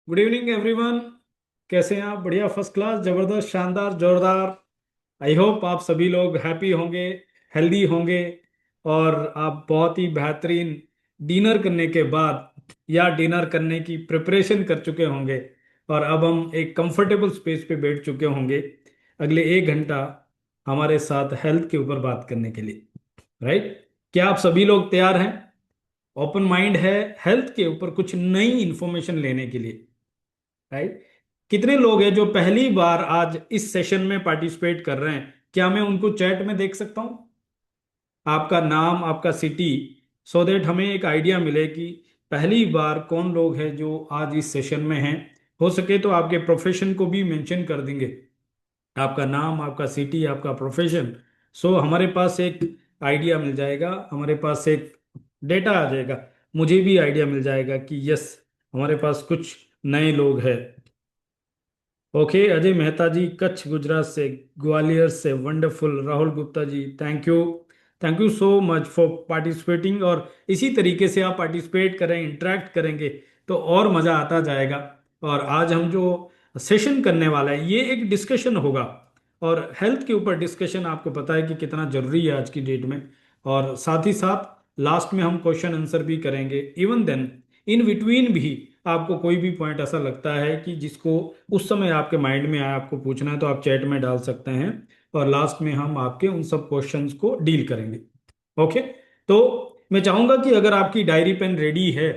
Good evening everyone. कैसे हैं आप? बढ़िया, फर्स्ट क्लास, जबरदस्त, शानदार, जोरदार। आई होप आप सभी लोग हैप्पी होंगे, हेल्दी होंगे, और आप बहुत ही बेहतरीन डिनर करने के बाद या डिनर करने की प्रिपरेशन कर चुके होंगे। और अब हम एक कंफर्टेबल स्पेस पे बैठ चुके होंगे अगले 1 घंटा हमारे साथ हेल्थ के ऊपर बात करने के लिए। राइट? क्या आप सभी लोग तैयार हैं? ओपन माइंड है हेल्थ के ऊपर कुछ नई इंफॉर्मेशन लेने के लिए? राइट? कितने लोग हैं जो पहली बार आज इस सेशन में पार्टिसिपेट कर रहे हैं? क्या मैं उनको चैट में देख सकता हूं? आपका नाम, आपका सिटी, सो दैट हमें एक आइडिया मिले कि पहली बार कौन लोग हैं जो आज इस सेशन में हैं। हो सके तो आपके प्रोफेशन को भी मेंशन कर देंगे, आपका नाम, आपका सिटी, आपका प्रोफेशन। सो हमारे पास एक आइडिया मिल जाएगा, हमारे पास एक डेटा आ जाएगा, मुझे भी आइडिया मिल जाएगा कि यस, हमारे पास कुछ नए लोग हैं। ओके, अजय मेहता जी कच्छ गुजरात से, ग्वालियर से, wonderful. Rahul Gupta ji, thank you, thank you so much for participating. और इसी तरीके से आप पार्टिसिपेट करें, इंटरेक्ट करेंगे तो और मज़ा आता जाएगा। और आज हम जो सेशन करने वाला है ये एक डिस्कशन होगा, और हेल्थ के ऊपर डिस्कशन आपको पता है कि कितना जरूरी है आज की डेट में। और साथ ही साथ लास्ट में हम क्वेश्चन आंसर भी करेंगे। इवन देन इन बिटवीन भी आपको कोई भी पॉइंट ऐसा लगता है कि जिसको उस समय आपके माइंड में आया, आपको पूछना है, तो आप चैट में डाल सकते हैं। और लास्ट में हम आपके उन सब क्वेश्चंस को डील करेंगे। ओके? तो मैं चाहूंगा कि अगर आपकी डायरी पेन रेडी है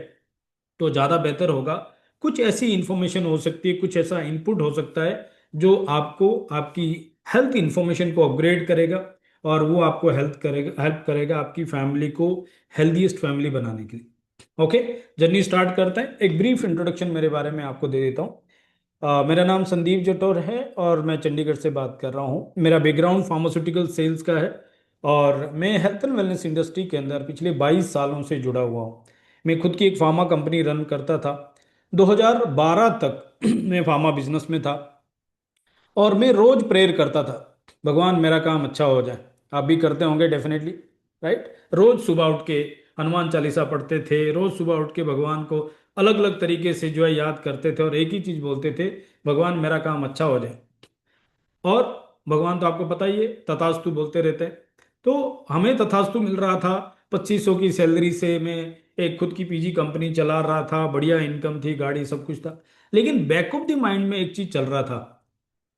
तो ज़्यादा बेहतर होगा। कुछ ऐसी इंफॉर्मेशन हो सकती है, कुछ ऐसा इनपुट हो सकता है जो आपको आपकी हेल्थ इंफॉर्मेशन को अपग्रेड करेगा, और वो आपको हेल्प करेगा आपकी फैमिली को हेल्दीएस्ट फैमिली बनाने के लिए। ओके, जर्नी स्टार्ट करते हैं। एक ब्रीफ इंट्रोडक्शन मेरे बारे में आपको दे देता हूँ। मेरा नाम संदीप जटोर है और मैं चंडीगढ़ से बात कर रहा हूँ। मेरा बैकग्राउंड फार्मास्यूटिकल सेल्स का है, और मैं हेल्थ एंड वेलनेस इंडस्ट्री के अंदर पिछले 22 सालों से जुड़ा हुआ हूँ। मैं खुद की एक फार्मा कंपनी रन करता था। 2012 तक मैं फार्मा बिजनेस में था, और मैं रोज प्रेयर करता था, भगवान मेरा काम अच्छा हो जाए। आप भी करते होंगे डेफिनेटली, राइट? रोज सुबह उठ के हनुमान चालीसा पढ़ते थे, रोज सुबह उठ के भगवान को अलग अलग तरीके से जो है याद करते थे, और एक ही चीज बोलते थे, भगवान मेरा काम अच्छा हो जाए। और भगवान तो आपको पता ही है, तथास्तु बोलते रहते हैं। तो हमें तथास्तु मिल रहा था। 2500 की सैलरी से मैं एक खुद की पीजी कंपनी चला रहा था, बढ़िया इनकम थी, गाड़ी, सब कुछ था। लेकिन बैक ऑफ द माइंड में एक चीज चल रहा था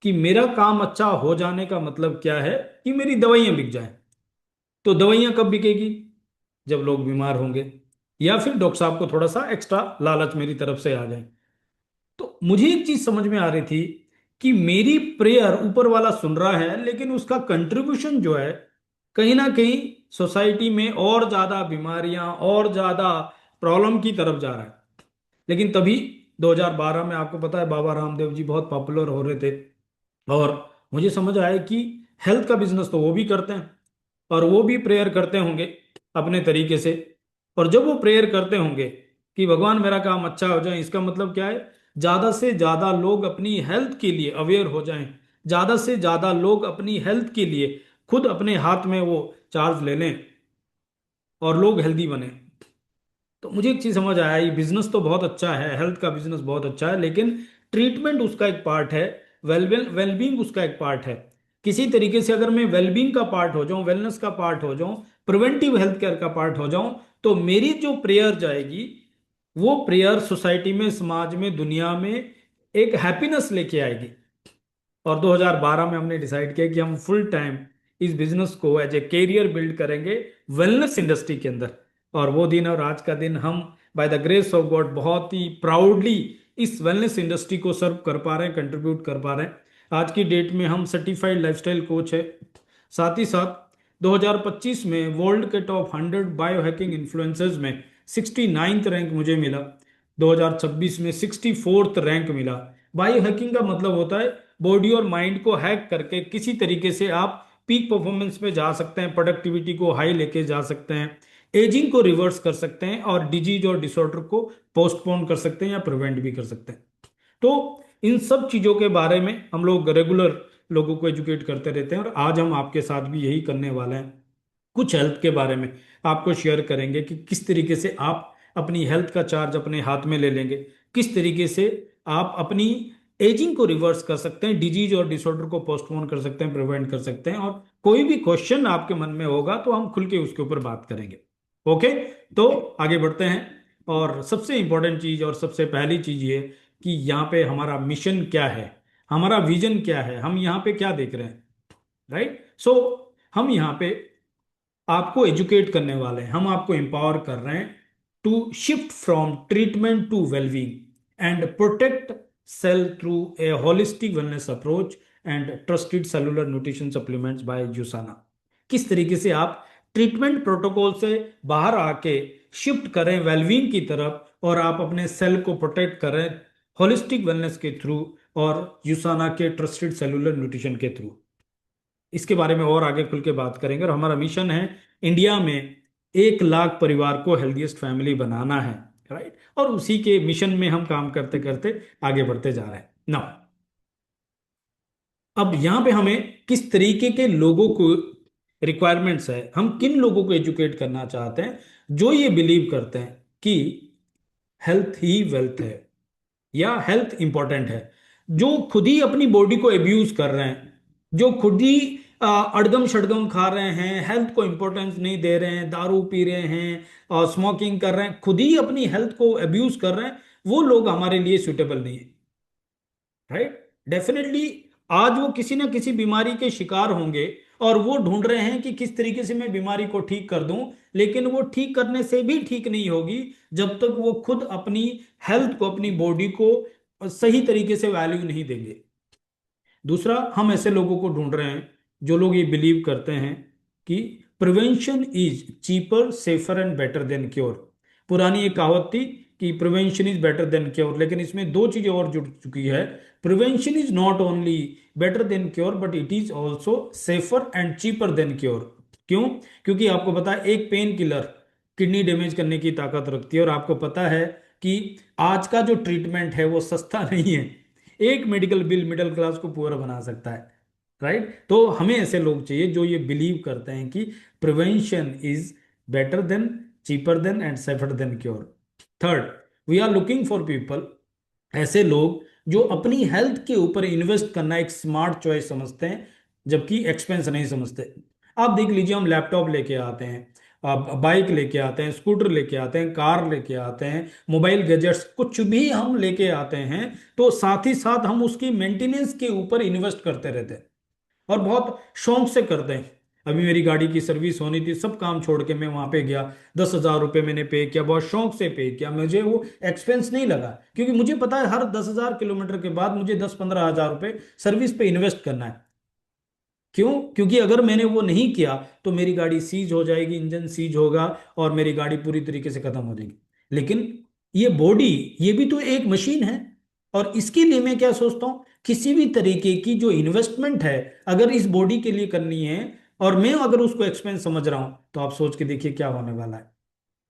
कि मेरा काम अच्छा हो जाने का मतलब क्या है कि मेरी दवाइयां बिक जाएं। तो दवाइयां कब बिकेगी? जब लोग बीमार होंगे, या फिर डॉक्टर साहब को थोड़ा सा एक्स्ट्रा लालच मेरी तरफ से आ जाए। तो मुझे एक चीज समझ में आ रही थी कि मेरी प्रेयर ऊपर वाला सुन रहा है, लेकिन उसका कंट्रीब्यूशन जो है कहीं ना कहीं सोसाइटी में और ज्यादा बीमारियां और ज्यादा प्रॉब्लम की तरफ जा रहा है। लेकिन तभी 2012 में आपको पता है बाबा रामदेव जी बहुत पॉपुलर हो रहे थे, और मुझे समझ आया कि हेल्थ का बिजनेस तो वो भी करते हैं, और वो भी प्रेयर करते होंगे अपने तरीके से। और जब वो प्रेयर करते होंगे कि भगवान मेरा काम अच्छा हो जाए, इसका मतलब क्या है? ज्यादा से ज्यादा लोग अपनी हेल्थ के लिए अवेयर हो जाएं, ज्यादा से ज्यादा लोग अपनी हेल्थ के लिए खुद अपने हाथ में वो चार्ज ले लें, और लोग हेल्दी बने। तो मुझे एक चीज समझ आया, ये बिजनेस तो बहुत अच्छा है, हेल्थ का बिजनेस बहुत अच्छा है, लेकिन ट्रीटमेंट उसका एक पार्ट है, वेलबींग उसका एक पार्ट है। किसी तरीके से अगर मैं वेलबींग का पार्ट हो जाऊं, वेलनेस का पार्ट हो जाऊं, प्रिवेंटिव हेल्थ केयर का पार्ट हो जाऊं, तो मेरी जो प्रेयर जाएगी वो प्रेयर सोसाइटी में, समाज में, दुनिया में एक हैप्पीनेस लेके आएगी। और 2012 में हमने डिसाइड किया कि हम फुल टाइम इस बिजनेस को एज ए कैरियर बिल्ड करेंगे वेलनेस इंडस्ट्री के अंदर। और वो दिन और आज का दिन हम by the grace of God बहुत ही प्राउडली इस वेलनेस इंडस्ट्री को सर्व कर पा रहे हैं, कंट्रीब्यूट कर पा रहे हैं। आज की डेट में हम सर्टिफाइड लाइफस्टाइल कोच है। साथ ही साथ 2025 में वर्ल्ड के टॉप 100 बायो हैकिंग इन्फ्लुएंसर्स में 69th रैंक मुझे मिला। 2026 में 64th रैंक मिला। बायो हैकिंग का मतलब होता है बॉडी और माइंड को हैक करके किसी तरीके से आप पीक परफॉर्मेंस पे जा सकते हैं, प्रोडक्टिविटी को हाई लेके जा सकते हैं, एजिंग को रिवर्स कर सकते हैं, और डिजीज और डिसऑर्डर को पोस्टपोन कर सकते हैं या प्रिवेंट भी कर सकते हैं। तो इन सब चीजों के बारे में हम लोग रेगुलर लोगों को एजुकेट करते रहते हैं, और आज हम आपके साथ भी यही करने वाले हैं। कुछ हेल्थ के बारे में आपको शेयर करेंगे कि किस तरीके से आप अपनी हेल्थ का चार्ज अपने हाथ में ले लेंगे, किस तरीके से आप अपनी एजिंग को रिवर्स कर सकते हैं, डिजीज और डिसऑर्डर को पोस्टपोन कर सकते हैं, प्रिवेंट कर सकते हैं। और कोई भी क्वेश्चन आपके मन में होगा तो हम खुल के उसके ऊपर बात करेंगे। ओके, तो आगे बढ़ते हैं। और सबसे इंपॉर्टेंट चीज और सबसे पहली चीज ये कि यहाँ पे हमारा मिशन क्या है, हमारा विजन क्या है, हम यहाँ पे क्या देख रहे हैं। राइट, सो हम यहाँ पे आपको एजुकेट करने वाले हैं, हम आपको एम्पावर कर रहे हैं to shift from treatment to wellbeing and protect cell through a holistic wellness approach and trusted cellular nutrition supplements by Usana. किस तरीके से आप ट्रीटमेंट प्रोटोकॉल से बाहर आके शिफ्ट करें वेलबींग की तरफ, और आप अपने सेल को प्रोटेक्ट करें होलिस्टिक वेलनेस के थ्रू और यूसाना के ट्रस्टेड सेलुलर न्यूट्रिशन के थ्रू। इसके बारे में और आगे खुल के बात करेंगे। और हमारा मिशन है इंडिया में 1 लाख परिवार को हेल्दीएस्ट फैमिली बनाना है। राइट, और उसी के मिशन में हम काम करते करते आगे बढ़ते जा रहे हैं ना। अब यहाँ पे हमें किस तरीके के लोगों को रिक्वायरमेंट्स है, हम किन लोगों को एजुकेट करना चाहते हैं जो ये बिलीव करते हैं कि हेल्थ ही वेल्थ है या हेल्थ इंपॉर्टेंट है, जो खुद ही अपनी बॉडी को एब्यूज कर रहे हैं, जो खुद ही अड़गम शड़गम खा रहे हैं, हेल्थ को इंपॉर्टेंस नहीं दे रहे हैं, दारू पी रहे हैं और स्मोकिंग कर रहे हैं, खुद ही अपनी हेल्थ को एब्यूज कर रहे हैं, वो लोग हमारे लिए सुटेबल नहीं है। राइट, डेफिनेटली आज वो किसी ना किसी बीमारी के शिकार होंगे और वो ढूंढ रहे हैं कि किस तरीके से मैं बीमारी को ठीक कर दूं, लेकिन वो ठीक करने से भी ठीक नहीं होगी जब तक वो खुद अपनी हेल्थ को, अपनी बॉडी को सही तरीके से वैल्यू नहीं देंगे। दूसरा, हम ऐसे लोगों को ढूंढ रहे हैं जो लोग ये बिलीव करते हैं कि prevention is cheaper safer and better than cure. पुरानी एक कहावत थी कि prevention is better than cure, लेकिन इसमें दो चीजें और जुड़ चुकी है। Prevention is not only better than cure but it is also safer and cheaper than cure. क्यों? क्योंकि आपको पता है एक पेन किलर किडनी डैमेज करने की ताकत रखती है, और आपको पता है कि आज का जो ट्रीटमेंट है वो सस्ता नहीं है। एक मेडिकल बिल मिडिल क्लास को पुअर बना सकता है। राइट, तो हमें ऐसे लोग चाहिए जो ये बिलीव करते हैं कि prevention is better than, cheaper than and safer than cure. Third, we are looking for people, ऐसे लोग जो अपनी हेल्थ के ऊपर इन्वेस्ट करना एक स्मार्ट चॉइस समझते हैं जबकि एक्सपेंस नहीं समझते। आप देख लीजिए, हम लैपटॉप लेके आते हैं, आप बाइक लेके आते हैं, स्कूटर लेके आते हैं, कार लेके आते हैं, मोबाइल गैजेट्स कुछ भी हम लेके आते हैं, तो साथ ही साथ हम उसकी मेंटेनेंस के ऊपर इन्वेस्ट करते रहते हैं और बहुत शौक से करते हैं। अभी मेरी गाड़ी की सर्विस होनी थी, सब काम छोड़ के मैं वहां पे गया, 10,000 रुपये मैंने पे किया, बहुत शौक से पे किया, मुझे वो एक्सपेंस नहीं लगा, क्योंकि मुझे पता है हर 10,000 किलोमीटर के बाद मुझे 10-15 हज़ार रुपये सर्विस पे इन्वेस्ट करना है। क्यों? क्योंकि अगर मैंने वो नहीं किया तो मेरी गाड़ी सीज हो जाएगी, इंजन सीज होगा और मेरी गाड़ी पूरी तरीके से खत्म हो जाएगी। लेकिन ये बॉडी, ये भी तो एक मशीन है, और इसके लिए मैं क्या सोचता हूँ, किसी भी तरीके की जो इन्वेस्टमेंट है अगर इस बॉडी के लिए करनी है और मैं अगर उसको एक्सपेंस समझ रहा हूं, तो आप सोच के देखिए क्या होने वाला है।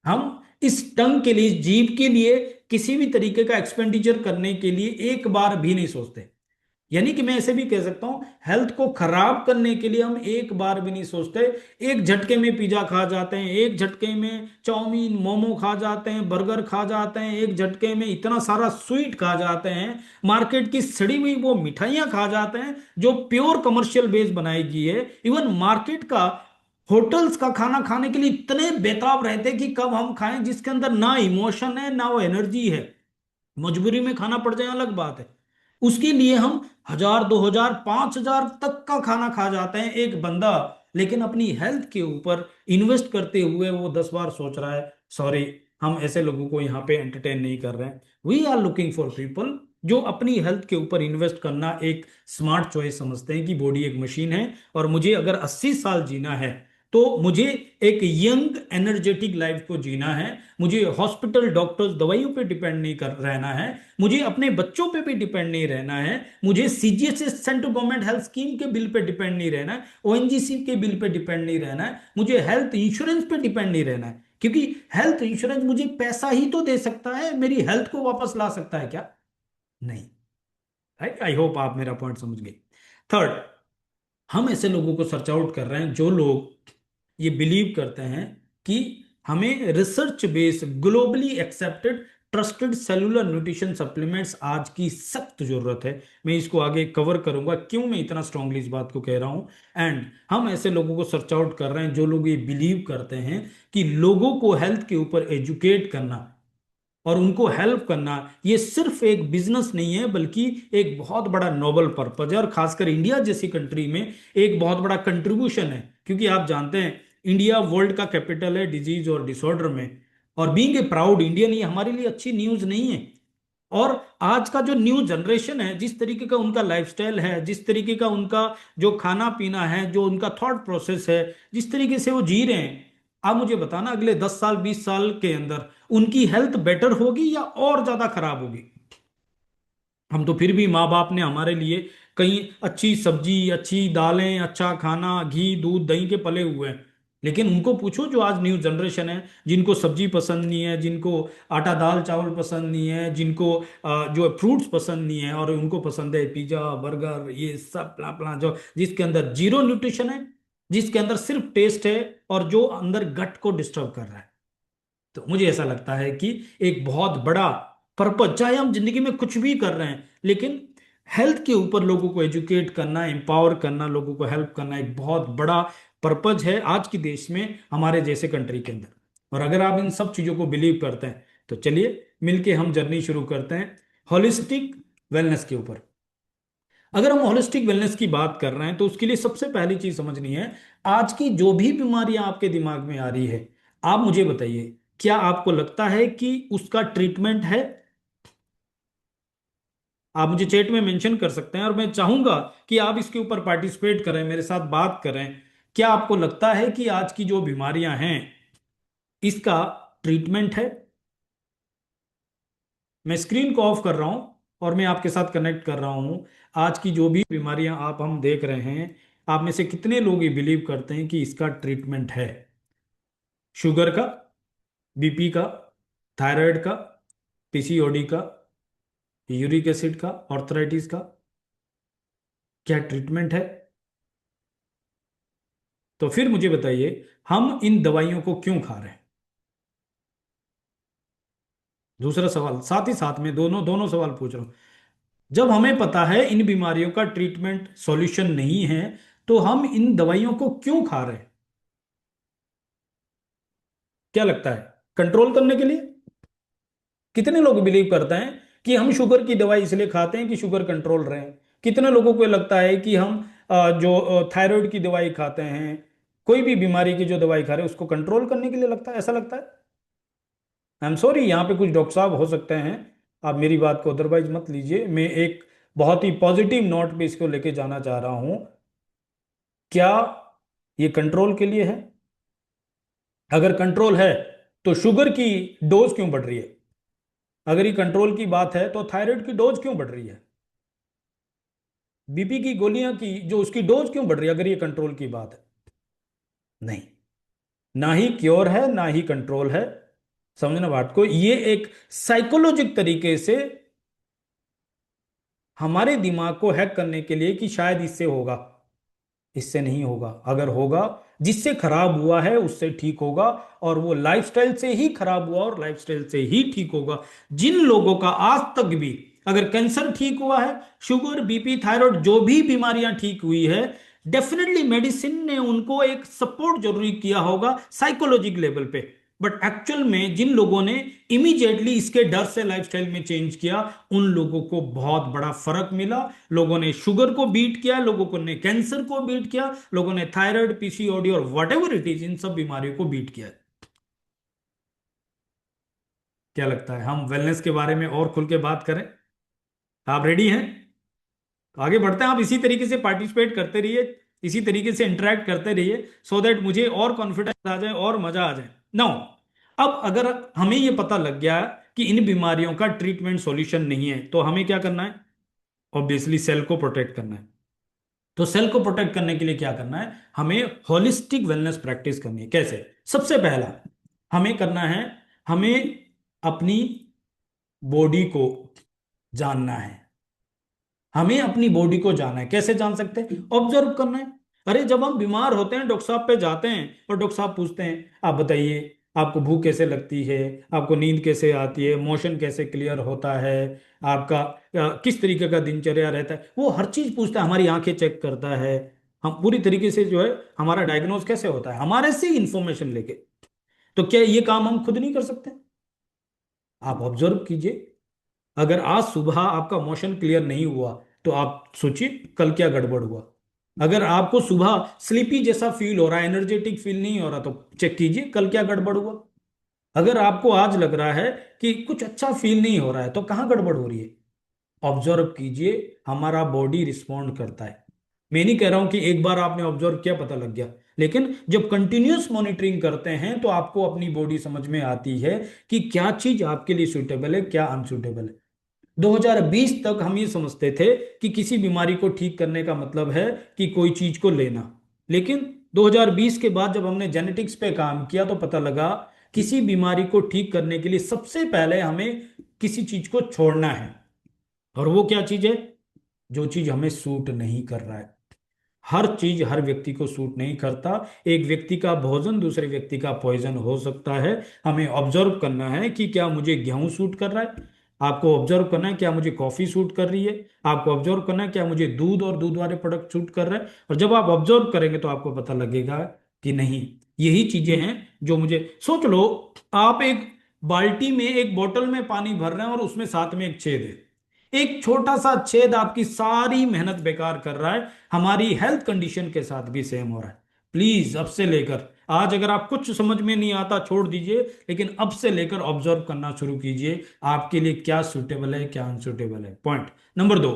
हम इस टंग के लिए, इस जीभ के लिए किसी भी तरीके का एक्सपेंडिचर करने के लिए एक बार भी नहीं सोचते। यानी कि मैं ऐसे भी कह सकता हूं, हेल्थ को खराब करने के लिए हम एक बार भी नहीं सोचते। एक झटके में पिज्जा खा जाते हैं, एक झटके में चाउमीन मोमो खा जाते हैं, बर्गर खा जाते हैं, एक झटके में इतना सारा स्वीट खा जाते हैं, मार्केट की सड़ी हुई वो मिठाइयां खा जाते हैं जो प्योर कमर्शियल बेस बनाई गई है। इवन मार्केट का, होटल्स का खाना खाने के लिए इतने बेताब रहते हैं कि कब हम खाएं, जिसके अंदर ना इमोशन है ना वो एनर्जी है। मजबूरी में खाना पड़ जाए अलग बात है, उसके लिए हम 1,000, 2,000, 5,000 तक का खाना खा जाते हैं एक बंदा, लेकिन अपनी हेल्थ के ऊपर इन्वेस्ट करते हुए वो 10 बार सोच रहा है। सॉरी, हम ऐसे लोगों को यहाँ पे एंटरटेन नहीं कर रहे हैं। We are looking for people जो अपनी हेल्थ के ऊपर इन्वेस्ट करना एक स्मार्ट चॉइस समझते हैं कि बॉडी एक मशीन है, और मुझे अगर 80 साल जीना है तो मुझे एक यंग एनर्जेटिक लाइफ को जीना है। मुझे हॉस्पिटल डॉक्टर्स दवाइयों पे डिपेंड नहीं कर रहना है, मुझे अपने बच्चों पे भी डिपेंड नहीं रहना है, मुझे CGHS central government health scheme के बिल पे डिपेंड नहीं रहना है, ओएनजीसी के बिल पे डिपेंड नहीं रहना है, मुझे हेल्थ इंश्योरेंस पे डिपेंड नहीं रहना है। क्योंकि हेल्थ इंश्योरेंस मुझे पैसा ही तो दे सकता है, मेरी हेल्थ को वापस ला सकता है क्या? नहीं। राइट, आई होप आप मेरा पॉइंट समझ गए। थर्ड, हम ऐसे लोगों को सर्च आउट कर रहे हैं जो लोग ये बिलीव करते हैं कि हमें research based, globally accepted, trusted cellular nutrition supplements आज की सख्त जरूरत है। मैं इसको आगे कवर करूंगा क्यों मैं इतना स्ट्रांगली इस बात को कह रहा हूं। एंड हम ऐसे लोगों को सर्च आउट कर रहे हैं जो लोग ये बिलीव करते हैं कि लोगों को हेल्थ के ऊपर एजुकेट करना और उनको हेल्प करना ये सिर्फ एक बिजनेस नहीं है बल्कि एक बहुत बड़ा नोबल पर्पज है, और खासकर इंडिया जैसी कंट्री में एक बहुत बड़ा कंट्रीब्यूशन है। क्योंकि आप जानते हैं इंडिया वर्ल्ड का कैपिटल है डिजीज और डिसऑर्डर में, और बीइंग ए प्राउड इंडियन ये हमारे लिए अच्छी न्यूज नहीं है। और आज का जो न्यू जनरेशन है, जिस तरीके का उनका लाइफस्टाइल है, जिस तरीके का उनका जो खाना पीना है, जो उनका थॉट प्रोसेस है, जिस तरीके से वो जी रहे हैं, आप मुझे बताना अगले 10 साल 20 साल के अंदर उनकी हेल्थ बेटर होगी या और ज्यादा खराब होगी। हम तो फिर भी माँ बाप ने हमारे लिए कहीं अच्छी सब्जी, अच्छी दालें, अच्छा खाना, घी दूध दही के पले हुए हैं। लेकिन उनको पूछो जो आज न्यू जनरेशन है, जिनको सब्जी पसंद नहीं है, जिनको आटा दाल चावल पसंद नहीं है, जिनको जो फ्रूट्स पसंद नहीं है, और उनको पसंद है पिज्जा बर्गर ये सब प्ला प्ला, जो जिसके अंदर जीरो न्यूट्रिशन है, जिसके अंदर सिर्फ टेस्ट है, और जो अंदर गट को डिस्टर्ब कर रहा है। तो मुझे ऐसा लगता है कि एक बहुत बड़ा पर्पज, चाहे हम जिंदगी में कुछ भी कर रहे हैं, लेकिन हेल्थ के ऊपर लोगों को एजुकेट करना, एम्पावर करना, लोगों को हेल्प करना एक बहुत बड़ा पर्पज है आज की देश में हमारे जैसे कंट्री के अंदर। और अगर आप इन सब चीजों को बिलीव करते हैं तो चलिए मिलके हम जर्नी शुरू करते हैं होलिस्टिक वेलनेस के ऊपर। अगर हम होलिस्टिक वेलनेस की बात कर रहे हैं तो उसके लिए सबसे पहली चीज समझनी है, आज की जो भी बीमारियां आपके दिमाग में आ रही है, आप मुझे बताइए क्या आपको लगता है कि उसका ट्रीटमेंट है? आप मुझे चैट में मेंशन कर सकते हैं, और मैं चाहूंगा कि आप इसके ऊपर पार्टिसिपेट करें, मेरे साथ बात करें। क्या आपको लगता है कि आज की जो बीमारियां हैं इसका ट्रीटमेंट है? मैं स्क्रीन को ऑफ कर रहा हूं और मैं आपके साथ कनेक्ट कर रहा हूं। आज की जो भी बीमारियां आप हम देख रहे हैं, आप में से कितने लोग ये बिलीव करते हैं कि इसका ट्रीटमेंट है? शुगर का, बीपी का, थायराइड का, पीसीओडी का, यूरिक एसिड का, ऑर्थराइटिस का, क्या ट्रीटमेंट है? तो फिर मुझे बताइए हम इन दवाइयों को क्यों खा रहे हैं? दूसरा सवाल साथ ही साथ में दोनों दोनों सवाल पूछ रहा हूं। जब हमें पता है इन बीमारियों का ट्रीटमेंट सॉल्यूशन नहीं है, तो हम इन दवाइयों को क्यों खा रहे हैं? क्या लगता है? कंट्रोल करने के लिए? कितने लोग बिलीव करते हैं कि हम शुगर की दवाई इसलिए खाते हैं कि शुगर कंट्रोल रहे? कितने लोगों को लगता है कि हम जो थायराइड की दवाई खाते हैं, कोई भी बीमारी की जो दवाई खा रहे हैं उसको कंट्रोल करने के लिए लगता है? ऐसा लगता है? आई एम सॉरी, यहाँ पे कुछ डॉक्टर साहब हो सकते हैं, आप मेरी बात को अदरवाइज मत लीजिए। मैं एक बहुत ही पॉजिटिव नोट पे इसको लेके जाना चाह रहा हूं। क्या ये कंट्रोल के लिए है? अगर कंट्रोल है तो शुगर की डोज क्यों बढ़ रही है? अगर ये कंट्रोल की बात है तो थायराइड की डोज क्यों बढ़ रही है? बीपी की गोलियां की जो उसकी डोज क्यों बढ़ रही है अगर ये कंट्रोल की बात है? नहीं, ना ही क्योर है ना ही कंट्रोल है। समझना बात को, ये एक साइकोलॉजिक तरीके से हमारे दिमाग को हैक करने के लिए कि शायद इससे होगा। इससे नहीं होगा। अगर होगा, जिससे खराब हुआ है उससे ठीक होगा, और वो लाइफस्टाइल से ही खराब हुआ और लाइफस्टाइल से ही ठीक होगा। जिन लोगों का आज तक भी अगर कैंसर ठीक हुआ है, शुगर बीपी थायराइड जो भी बीमारियां ठीक हुई है, डेफिनेटली मेडिसिन ने उनको एक सपोर्ट जरूरी किया होगा साइकोलॉजिक लेवल पे। बट एक्चुअल में जिन लोगों ने इमीडिएटली इसके डर से लाइफस्टाइल में चेंज किया, उन लोगों को बहुत बड़ा फर्क मिला। लोगों ने शुगर को बीट किया, लोगों ने कैंसर को बीट किया, लोगों ने थायराइड पीसीओडी और what ever it is in सब बीमारियों को बीट किया। क्या लगता है हम वेलनेस के बारे में और खुल के बात करें? आप रेडी हैं? तो आगे बढ़ते हैं। आप इसी तरीके से पार्टिसिपेट करते रहिए, इसी तरीके से इंटरेक्ट करते रहिए, सो दैट मुझे और कॉन्फिडेंस आ जाए और मजा आ जाए। नाउ, अब अगर हमें यह पता लग गया कि इन बीमारियों का ट्रीटमेंट सॉल्यूशन नहीं है, तो हमें क्या करना है? ऑब्वियसली सेल को प्रोटेक्ट करना है। तो सेल को प्रोटेक्ट करने के लिए क्या करना है? हमें होलिस्टिक वेलनेस प्रैक्टिस करनी है। कैसे? सबसे पहला हमें करना है, हमें अपनी बॉडी को जानना है। हमें अपनी बॉडी को जानना है। कैसे जान सकते हैं? ऑब्जर्व करना है। अरे जब हम बीमार होते हैं, डॉक्टर साहब पे जाते हैं और डॉक्टर साहब पूछते हैं आप बताइए आपको भूख कैसे लगती है, आपको नींद कैसे आती है, मोशन कैसे क्लियर होता है, आपका किस तरीके का दिनचर्या रहता है, वो हर चीज पूछता है, हमारी आंखें चेक करता है। हम पूरी तरीके से जो है, हमारा डायग्नोज कैसे होता है, हमारे से इंफॉर्मेशन लेके। तो क्या ये काम हम खुद नहीं कर सकते? आप ऑब्जर्व कीजिए। अगर आज सुबह आपका मोशन क्लियर नहीं हुआ, तो आप सोचिए कल क्या गड़बड़ हुआ। अगर आपको सुबह स्लीपी जैसा फील हो रहा है, एनर्जेटिक फील नहीं हो रहा, तो चेक कीजिए कल क्या गड़बड़ हुआ। अगर आपको आज लग रहा है कि कुछ अच्छा फील नहीं हो रहा है, तो कहाँ गड़बड़ हो रही है? ऑब्जर्व कीजिए। हमारा बॉडी रिस्पॉन्ड करता है। मैं नहीं कह रहा हूं कि एक बार आपने ऑब्जर्व किया पता लग गया, लेकिन जब कंटिन्यूअस मॉनिटरिंग करते हैं तो आपको अपनी बॉडी समझ में आती है कि क्या चीज आपके लिए सूटेबल है, क्या अनसूटेबल है। 2020 तक हम ये समझते थे कि किसी बीमारी को ठीक करने का मतलब है कि कोई चीज को लेना। लेकिन 2020 के बाद जब हमने जेनेटिक्स पे काम किया, तो पता लगा किसी बीमारी को ठीक करने के लिए सबसे पहले हमें किसी चीज को छोड़ना है। और वो क्या चीज है? जो चीज हमें सूट नहीं कर रहा है। हर चीज हर व्यक्ति को सूट नहीं करता। एक व्यक्ति का भोजन दूसरे व्यक्ति का पॉइजन हो सकता है। हमें ऑब्जर्व करना है कि क्या मुझे गेहूं सूट कर रहा है, आपको ऑब्जर्व करना है क्या मुझे कॉफी सूट कर रही है, आपको ऑब्जर्व करना है क्या मुझे दूध और दूध वाले प्रोडक्ट सूट कर रहे हैं। और जब आप ऑब्जर्व करेंगे तो आपको पता लगेगा कि नहीं, यही चीजें हैं जो मुझे। सोच लो, आप एक बाल्टी में, एक बोतल में पानी भर रहे हैं और उसमें साथ में एक छेद है। एक छोटा सा छेद आपकी सारी मेहनत बेकार कर रहा है। हमारी हेल्थ कंडीशन के साथ भी सेम हो रहा है। प्लीज अब से लेकर, आज अगर आप कुछ समझ में नहीं आता छोड़ दीजिए, लेकिन अब से लेकर ऑब्जर्व करना शुरू कीजिए आपके लिए क्या सूटेबल है, क्या अनसूटेबल है। Point number 2,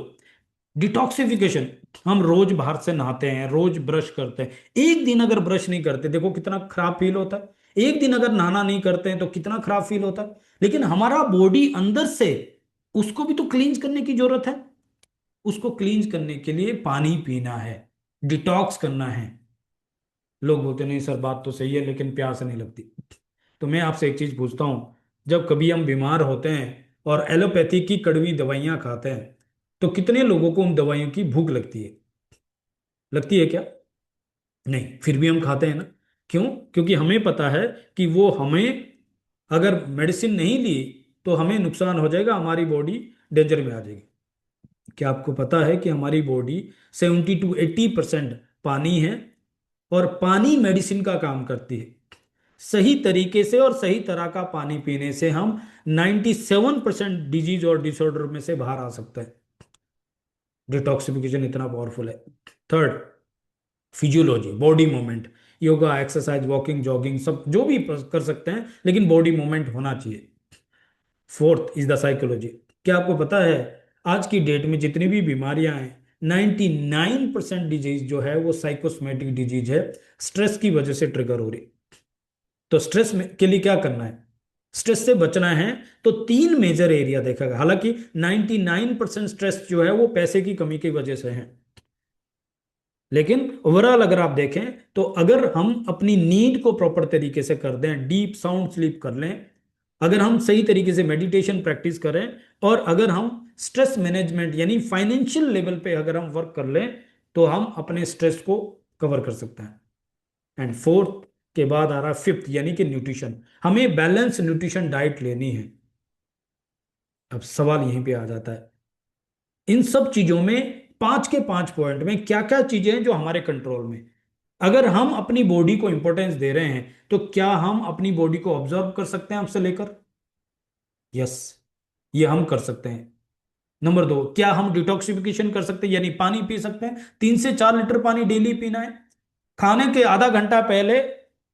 detoxification. हम रोज बाहर से नहाते हैं, रोज ब्रश करते हैं। एक दिन अगर ब्रश नहीं करते, देखो कितना खराब फील होता है। एक दिन अगर नहाना नहीं करते हैं तो कितना खराब फील होता है। लेकिन हमारा बॉडी अंदर से, उसको भी तो क्लींस करने की जरूरत है। उसको क्लींस करने के लिए पानी पीना है, डिटॉक्स करना है। लोग बोलते नहीं सर बात तो सही है, लेकिन प्यास नहीं लगती। तो मैं आपसे एक चीज पूछता हूं, जब कभी हम बीमार होते हैं और एलोपैथी की कड़वी दवाइयां खाते हैं, तो कितने लोगों को उन दवाइयों की भूख लगती है? लगती है क्या? नहीं, फिर भी हम खाते हैं ना। क्यों? क्योंकि हमें पता है कि वो हमें, अगर मेडिसिन नहीं ली तो हमें नुकसान हो जाएगा, हमारी बॉडी डेंजर में आ जाएगी। क्या आपको पता है कि हमारी बॉडी 70 to 80% पानी है? और पानी मेडिसिन का काम करती है। सही तरीके से और सही तरह का पानी पीने से हम 97% डिजीज और डिसऑर्डर में से बाहर आ सकते हैं। डिटॉक्सिफिकेशन इतना पावरफुल है। Third, physiology, body movement. Yoga, exercise, walking, jogging, सब जो भी कर सकते हैं, लेकिन बॉडी मूवमेंट होना चाहिए। Fourth is the psychology. क्या आपको पता है आज की डेट में जितनी भी बीमारियां हैं, 99% डिजीज जो है वो साइकोसोमेटिक डिजीज है। स्ट्रेस की वजह से ट्रिगर हो रही। तो स्ट्रेस में के लिए क्या करना है? स्ट्रेस से बचना है तो तीन मेजर एरिया देखा गया। हालांकि 99% स्ट्रेस जो है वो पैसे की कमी की वजह से है, लेकिन ओवरऑल अगर आप देखें तो अगर हम अपनी नींद को प्रॉपर तरीके से कर दें, डीप साउंड स्लीप कर लें, अगर हम सही तरीके से मेडिटेशन प्रैक्टिस करें, और अगर हम स्ट्रेस मैनेजमेंट यानी फाइनेंशियल लेवल पे अगर हम वर्क कर लें, तो हम अपने स्ट्रेस को कवर कर सकते हैं। एंड फोर्थ के बाद आ रहा है फिफ्थ, यानी कि न्यूट्रिशन। हमें बैलेंस न्यूट्रिशन डाइट लेनी है। अब सवाल यहीं पे आ जाता है, इन सब चीजों में, पांच के पांच पॉइंट में क्या क्या चीजें हैं जो हमारे कंट्रोल में। अगर हम अपनी बॉडी को इंपॉर्टेंस दे रहे हैं, तो क्या हम अपनी बॉडी को ऑब्जर्व कर सकते हैं आपसे लेकर? यस, ये हम कर सकते हैं। नंबर 2, क्या हम डिटॉक्सिफिकेशन कर सकते हैं, यानी पानी पी सकते हैं? 3 से 4 लीटर पानी डेली पीना है। खाने के आधा घंटा पहले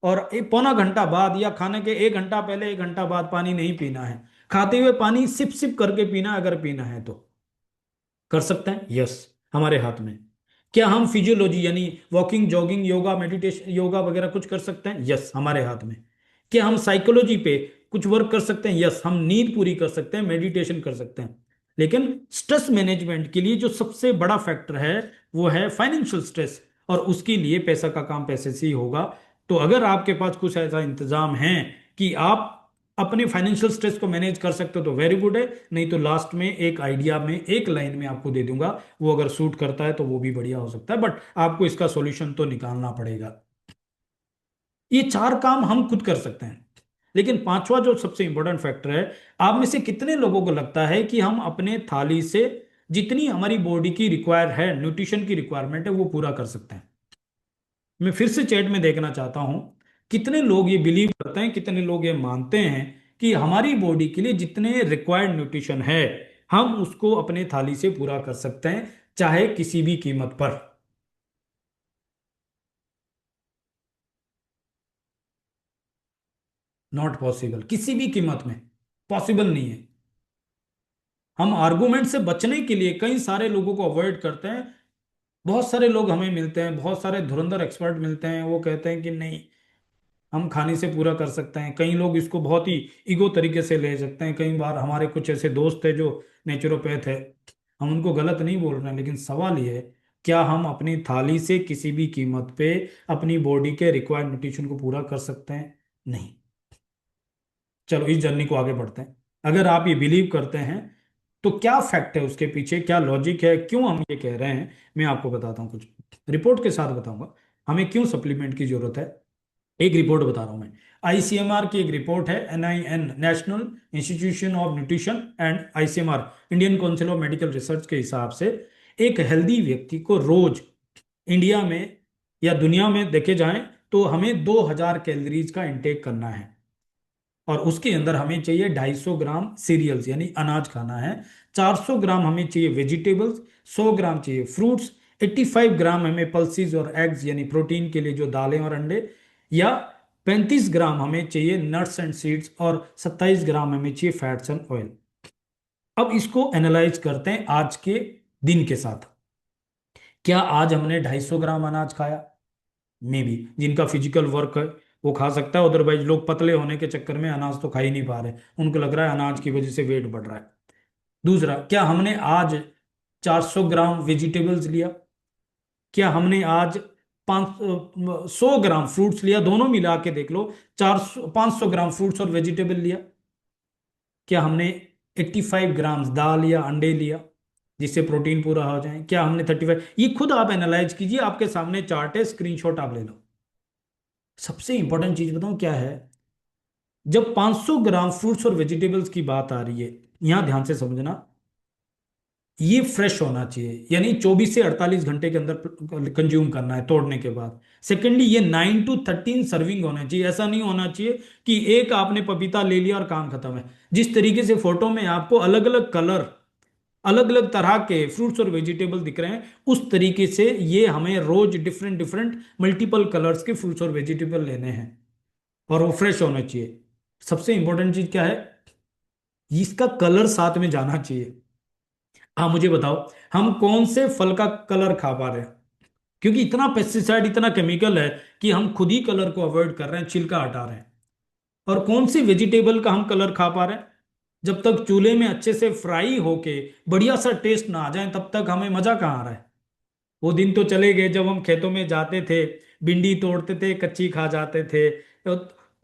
और एक पौना घंटा बाद, या खाने के 1 घंटा पहले 1 घंटा बाद पानी नहीं पीना है। खाते हुए पानी सिप सिप करके पीना है, अगर पीना है तो। कर सकते हैं, यस, हमारे हाथ में। क्या हम फिजियोलॉजी यानी walking, jogging, yoga, meditation, yoga वगैरह कुछ कर सकते हैं? यस, हमारे हाथ में। क्या हम साइकोलॉजी पे कुछ वर्क कर सकते हैं? यस, हम नींद पूरी कर सकते हैं, मेडिटेशन कर सकते हैं। लेकिन स्ट्रेस मैनेजमेंट के लिए जो सबसे बड़ा फैक्टर है वो है फाइनेंशियल स्ट्रेस, और उसके लिए पैसा का काम पैसे से ही होगा। तो अगर आपके पास कुछ ऐसा इंतजाम है कि आप अपने फाइनेंशियल स्ट्रेस को मैनेज कर सकते हो, तो वेरी गुड है। नहीं तो लास्ट में एक आइडिया में, एक लाइन में आपको दे दूंगा, वो अगर सूट करता है तो वो भी बढ़िया हो सकता है, बट आपको इसका सॉल्यूशन तो निकालना पड़ेगा। ये चार काम हम खुद कर सकते हैं। लेकिन पांचवा जो सबसे इंपॉर्टेंट फैक्टर है, आप में से कितने लोगों को लगता है कि हम अपने थाली से जितनी हमारी बॉडी की रिक्वायर है, न्यूट्रिशन की रिक्वायरमेंट है, वो पूरा कर सकते हैं? मैं फिर से चैट में देखना चाहता हूं, कितने लोग ये बिलीव करते हैं, कितने लोग ये मानते हैं कि हमारी बॉडी के लिए जितने रिक्वायर्ड न्यूट्रिशन है, हम उसको अपने थाली से पूरा कर सकते हैं, चाहे किसी भी कीमत पर? नॉट पॉसिबल, किसी भी कीमत में पॉसिबल नहीं है। हम आर्गुमेंट से बचने के लिए कई सारे लोगों को अवॉइड करते हैं। बहुत सारे लोग हमें मिलते हैं, बहुत सारे धुरंधर एक्सपर्ट मिलते हैं, वो कहते हैं कि नहीं, हम खाने से पूरा कर सकते हैं। कई लोग इसको बहुत ही ईगो तरीके से ले सकते हैं। कई बार हमारे कुछ ऐसे दोस्त है जो नेचुरोपैथ है, हम उनको गलत नहीं बोल रहे हैं, लेकिन सवाल ये है, क्या हम अपनी थाली से किसी भी कीमत पे अपनी बॉडी के रिक्वायर्ड न्यूट्रिशन को पूरा कर सकते हैं? नहीं। चलो इस जर्नी को आगे बढ़ते हैं। अगर आप ये बिलीव करते हैं, तो क्या फैक्ट है उसके पीछे, क्या लॉजिक है, क्यों हम ये कह रहे हैं? मैं आपको बताता हूँ, कुछ रिपोर्ट के साथ बताऊंगा हमें क्यों सप्लीमेंट की जरूरत है। एक रिपोर्ट बता रहा हूं मैं। आईसीएमआर की एक रिपोर्ट है, NIN, national institution of nutrition, and ICMR, Indian council of medical research के हिसाब से एक हेल्दी व्यक्ति को रोज इंडिया में या दुनिया में देखे जाएं तो हमें 2000 कैलोरीज का इंटेक करना है। और उसके अंदर हमें चाहिए 250 ग्राम सीरियल्स यानी अनाज खाना है, 400 ग्राम हमें चाहिए वेजिटेबल्स, 100 ग्राम चाहिए फ्रूट्स, 85 ग्राम हमें पल्सीज और एग्स यानी प्रोटीन के लिए जो दालें और अंडे, या 35 ग्राम हमें चाहिए नट्स एंड सीड्स, और 27 ग्राम हमें चाहिए फैट्स एंड ऑयल। अब इसको एनालाइज करते हैं आज के दिन के साथ। क्या आज हमने 250 ग्राम अनाज खाया? मे बी जिनका फिजिकल वर्क है वो खा सकता है, अदरवाइज लोग पतले होने के चक्कर में अनाज तो खा ही नहीं पा रहे, उनको लग रहा है अनाज की वजह से वेट बढ़ रहा है। दूसरा, क्या हमने आज 400 ग्राम वेजिटेबल्स लिया? क्या हमने आज 500 ग्राम फ्रूट्स लिया? दोनों मिला के देख लो, 500 ग्राम फ्रूट्स और वेजिटेबल लिया। क्या हमने 85 ग्राम दाल या अंडे लिया जिससे प्रोटीन पूरा हो जाए? क्या हमने 35? ये खुद आप एनालाइज कीजिए, आपके सामने चार्ट है, स्क्रीनशॉट आप ले लो। सबसे इंपॉर्टेंट चीज बताऊं क्या है, जब 500 ग्राम फ्रूट्स और वेजिटेबल्स की बात आ रही है, यहां ध्यान से समझना, ये फ्रेश होना चाहिए, यानी 24 से 48 घंटे के अंदर कंज्यूम करना है तोड़ने के बाद। सेकेंडली, ये 9 to 13 सर्विंग होना चाहिए। ऐसा नहीं होना चाहिए कि एक आपने पपीता ले लिया और काम खत्म है। जिस तरीके से फोटो में आपको अलग अलग कलर, अलग अलग तरह के फ्रूट्स और वेजिटेबल दिख रहे हैं, उस तरीके से ये हमें रोज डिफरेंट डिफरेंट मल्टीपल कलर्स के फ्रूट्स और वेजिटेबल लेने हैं, और वो फ्रेश होना चाहिए। सबसे इंपॉर्टेंट चीज क्या है, इसका कलर साथ में जाना चाहिए। हाँ मुझे बताओ, हम कौन से फल का कलर खा पा रहे हैं? क्योंकि इतना पेस्टिसाइड, इतना केमिकल है कि हम खुद ही कलर को अवॉइड कर रहे हैं, छिलका हटा रहे हैं। और कौन सी वेजिटेबल का हम कलर खा पा रहे हैं? जब तक चूल्हे में अच्छे से फ्राई होके बढ़िया सा टेस्ट ना आ जाए, तब तक हमें मजा कहाँ आ रहा है? वो दिन तो चले गए जब हम खेतों में जाते थे, भिंडी तोड़ते थे, कच्ची खा जाते थे, तो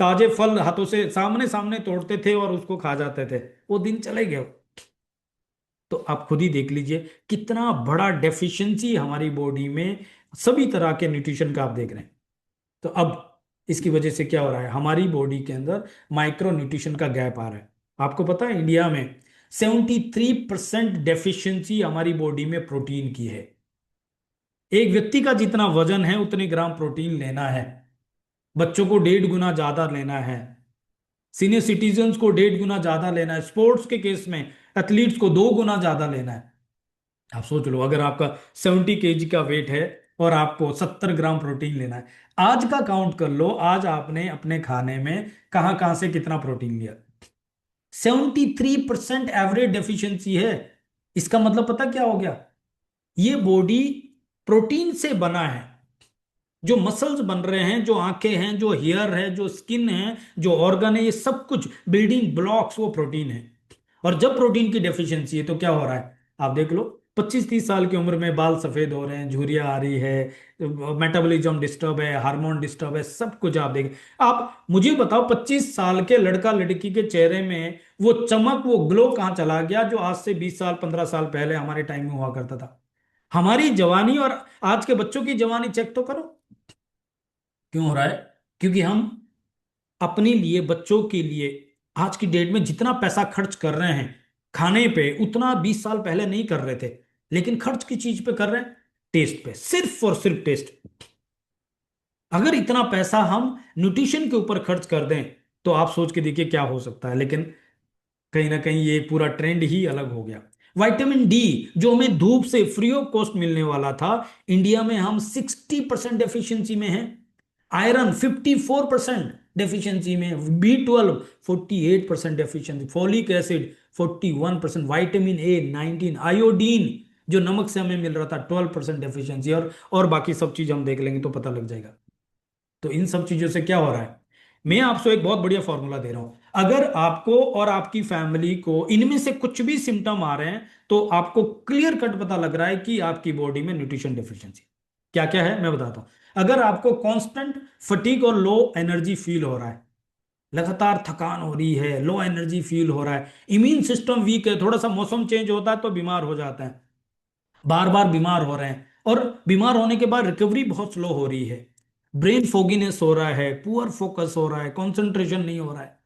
ताजे फल हाथों से सामने सामने तोड़ते थे और उसको खा जाते थे। वो दिन चले गए। तो आप खुद ही देख लीजिए कितना बड़ा डेफिशिएंसी हमारी बॉडी में सभी तरह के न्यूट्रिशन का आप देख रहे हैं। तो अब इसकी वजह से क्या हो रहा है, हमारी बॉडी के अंदर माइक्रो न्यूट्रिशन का गैप आ रहा है। आपको पता है इंडिया में 73% डेफिशिएंसी हमारी बॉडी में प्रोटीन की है। एक व्यक्ति का जितना वजन है उतने ग्राम प्रोटीन लेना है। बच्चों को 1.5 गुना ज्यादा लेना है, सीनियर सिटीजन्स को 1.5 गुना ज्यादा लेना है, स्पोर्ट्स के केस में एथलीट्स को 2 गुना ज्यादा लेना है। आप सोच लो, अगर आपका 70 kg का वेट है और आपको 70 ग्राम प्रोटीन लेना है, आज का काउंट कर लो, आज आपने अपने खाने में कहाँ कहाँ से कितना प्रोटीन लिया। 73% एवरेज डेफिशिएंसी है। इसका मतलब पता क्या हो गया, ये बॉडी प्रोटीन से बना है। जो मसल्स बन रहे हैं, जो आंखें हैं, जो हेयर है, जो स्किन है, जो ऑर्गन है, ये सब कुछ बिल्डिंग ब्लॉक्स वो प्रोटीन है। और जब प्रोटीन की डेफिशिएंसी है तो क्या हो रहा है, आप देख लो, 25-30 साल की उम्र में बाल सफेद हो रहे हैं, झुर्रियां आ रही है, मेटाबॉलिज्म डिस्टर्ब है, हार्मोन डिस्टर्ब है, सब कुछ आप देखें। आप मुझे बताओ, 25 साल के लड़का लड़की के चेहरे में वो चमक, वो ग्लो कहाँ चला गया जो आज से 20 साल 15 साल पहले हमारे टाइम में हुआ करता था? हमारी जवानी और आज के बच्चों की जवानी चेक तो करो, क्यों हो रहा है? क्योंकि हम अपने लिए, बच्चों के लिए आज की डेट में जितना पैसा खर्च कर रहे हैं खाने पे, उतना 20 साल पहले नहीं कर रहे थे। लेकिन खर्च की चीज पे कर रहे हैं, टेस्ट पे, सिर्फ और सिर्फ टेस्ट। अगर इतना पैसा हम न्यूट्रिशन के ऊपर खर्च कर दें तो आप सोच के देखिए क्या हो सकता है। लेकिन कहीं ना कहीं ये पूरा ट्रेंड ही अलग हो गया। विटामिन डी जो हमें धूप से फ्री ऑफ कॉस्ट मिलने वाला था, इंडिया में हम 60% डेफिशिएंसी में हैं। आयरन 54% डेफिशिएंसी में, B 12 48% deficiency, folic acid 41%, vitamin A 19, iodine जो नमक से हमें मिल रहा था 12% डेफिशिएंसी, और बाकी सब चीज हम देख लेंगे तो पता लग जाएगा। तो इन सब चीजों से क्या हो रहा है, मैं आपसे एक बहुत बढ़िया फॉर्मूला दे रहा हूं। अगर आपको और आपकी फैमिली को इनमें से कुछ भी सिम्टम आ रहे हैं तो आपको क्लियर कट पता लग रहा है कि आपकी बॉडी में न्यूट्रिशन डेफिशिएंसी क्या क्या है, मैं बताता हूं। अगर आपको कांस्टेंट फटीग और लो एनर्जी फील हो रहा है, लगातार थकान हो रही है, लो एनर्जी फील हो रहा है, इम्यून सिस्टम वीक है, थोड़ा सा मौसम चेंज होता है तो बीमार हो जाता है, बार बार बीमार हो रहे हैं, और बीमार होने के बाद रिकवरी बहुत स्लो हो रही है, ब्रेन फोगीनेस हो रहा है, पुअर फोकस हो रहा है, कंसंट्रेशन नहीं हो रहा है,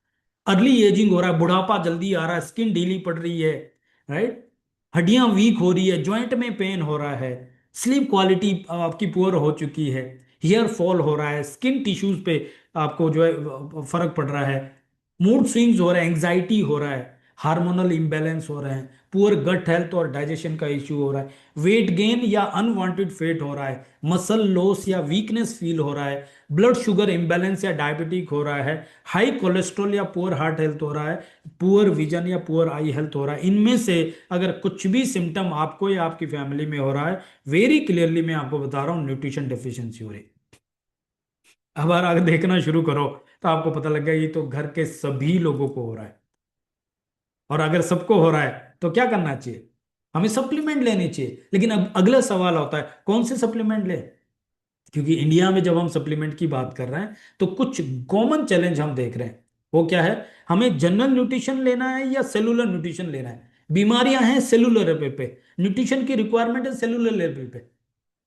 अर्ली एजिंग हो रहा है, बुढ़ापा जल्दी आ रहा है, स्किन ढीली पड़ रही है, राइट, हड्डियां वीक हो रही है, जॉइंट में पेन हो रहा है, स्लीप क्वालिटी आपकी पुअर हो चुकी है, हेयर फॉल हो रहा है, स्किन टिश्यूज पे आपको जो है फर्क पड़ रहा है, मूड स्विंग्स हो रहे हैं, एंग्जाइटी हो रहा है, हार्मोनल इम्बैलेंस हो रहे हैं, पुअर गट हेल्थ और डाइजेशन का इश्यू हो रहा है, वेट गेन या अनवांटेड फेट हो रहा है, मसल लॉस या वीकनेस फील हो रहा है, ब्लड शुगर इम्बैलेंस या डायबिटिक हो रहा है, हाई कोलेस्ट्रॉल या पुअर हार्ट हेल्थ हो रहा है, पुअर विजन या पुअर आई हेल्थ हो रहा है। इनमें से अगर कुछ भी सिम्टम आपको या आपकी फैमिली में हो रहा है, वेरी क्लियरली मैं आपको बता रहा हूँ न्यूट्रिशन डेफिशिएंसी हो रही है। अब अगर देखना शुरू करो तो आपको पता लग गया ये तो घर के सभी लोगों को हो रहा है। और अगर सबको हो रहा है तो क्या करना चाहिए, हमें सप्लीमेंट लेनी चाहिए। लेकिन अब अगला सवाल होता है कौन से सप्लीमेंट ले, क्योंकि इंडिया में जब हम सप्लीमेंट की बात कर रहे हैं तो कुछ कॉमन चैलेंज हम देख रहे हैं। वो क्या है, हमें जनरल न्यूट्रिशन लेना है या सेलुलर न्यूट्रिशन लेना है। बीमारियां हैं सेलुलर लेवल पे, न्यूट्रिशन की रिक्वायरमेंट है सेलुलर लेवल पे,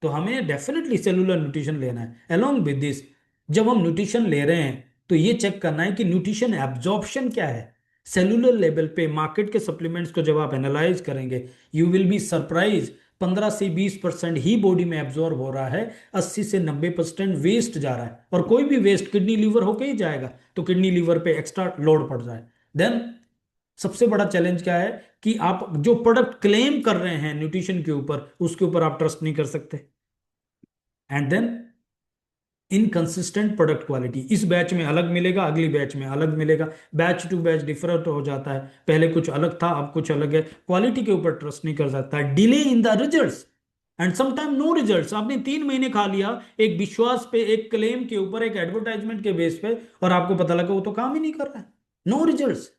तो हमें डेफिनेटली सेलुलर न्यूट्रिशन लेना है। अलोंग विद दिस, जब हम न्यूट्रिशन ले रहे हैं तो ये चेक करना है कि न्यूट्रिशन एब्जॉर्प्शन क्या है सेलुलर लेवल पे। मार्केट के सप्लीमेंट्स को जब आप एनालाइज करेंगे यू विल बी सरप्राइज, 15 से 20% ही बॉडी में एब्जॉर्ब हो रहा है, 80 से 90% वेस्ट जा रहा है, और कोई भी वेस्ट किडनी लीवर होके ही जाएगा, तो किडनी लीवर पे एक्स्ट्रा लोड पड़ जाए। देन सबसे बड़ा चैलेंज क्या है कि आप जो प्रोडक्ट क्लेम कर रहे हैं न्यूट्रिशन के ऊपर उसके ऊपर आप ट्रस्ट नहीं कर सकते। And then inconsistent product quality, इस बैच में अलग मिलेगा, अगली बैच में अलग मिलेगा, बैच टू बैच डिफरेंट हो जाता है, पहले कुछ अलग था अब कुछ अलग है, क्वालिटी के ऊपर ट्रस्ट नहीं कर सकता, delay in the results, and sometime no results. आपने 3 महीने खा लिया एक विश्वास पे, एक क्लेम के ऊपर, एक एडवर्टाइजमेंट के बेस पे, और आपको पता लगा वो तो काम ही नहीं कर रहा है, नो रिजल्ट्स।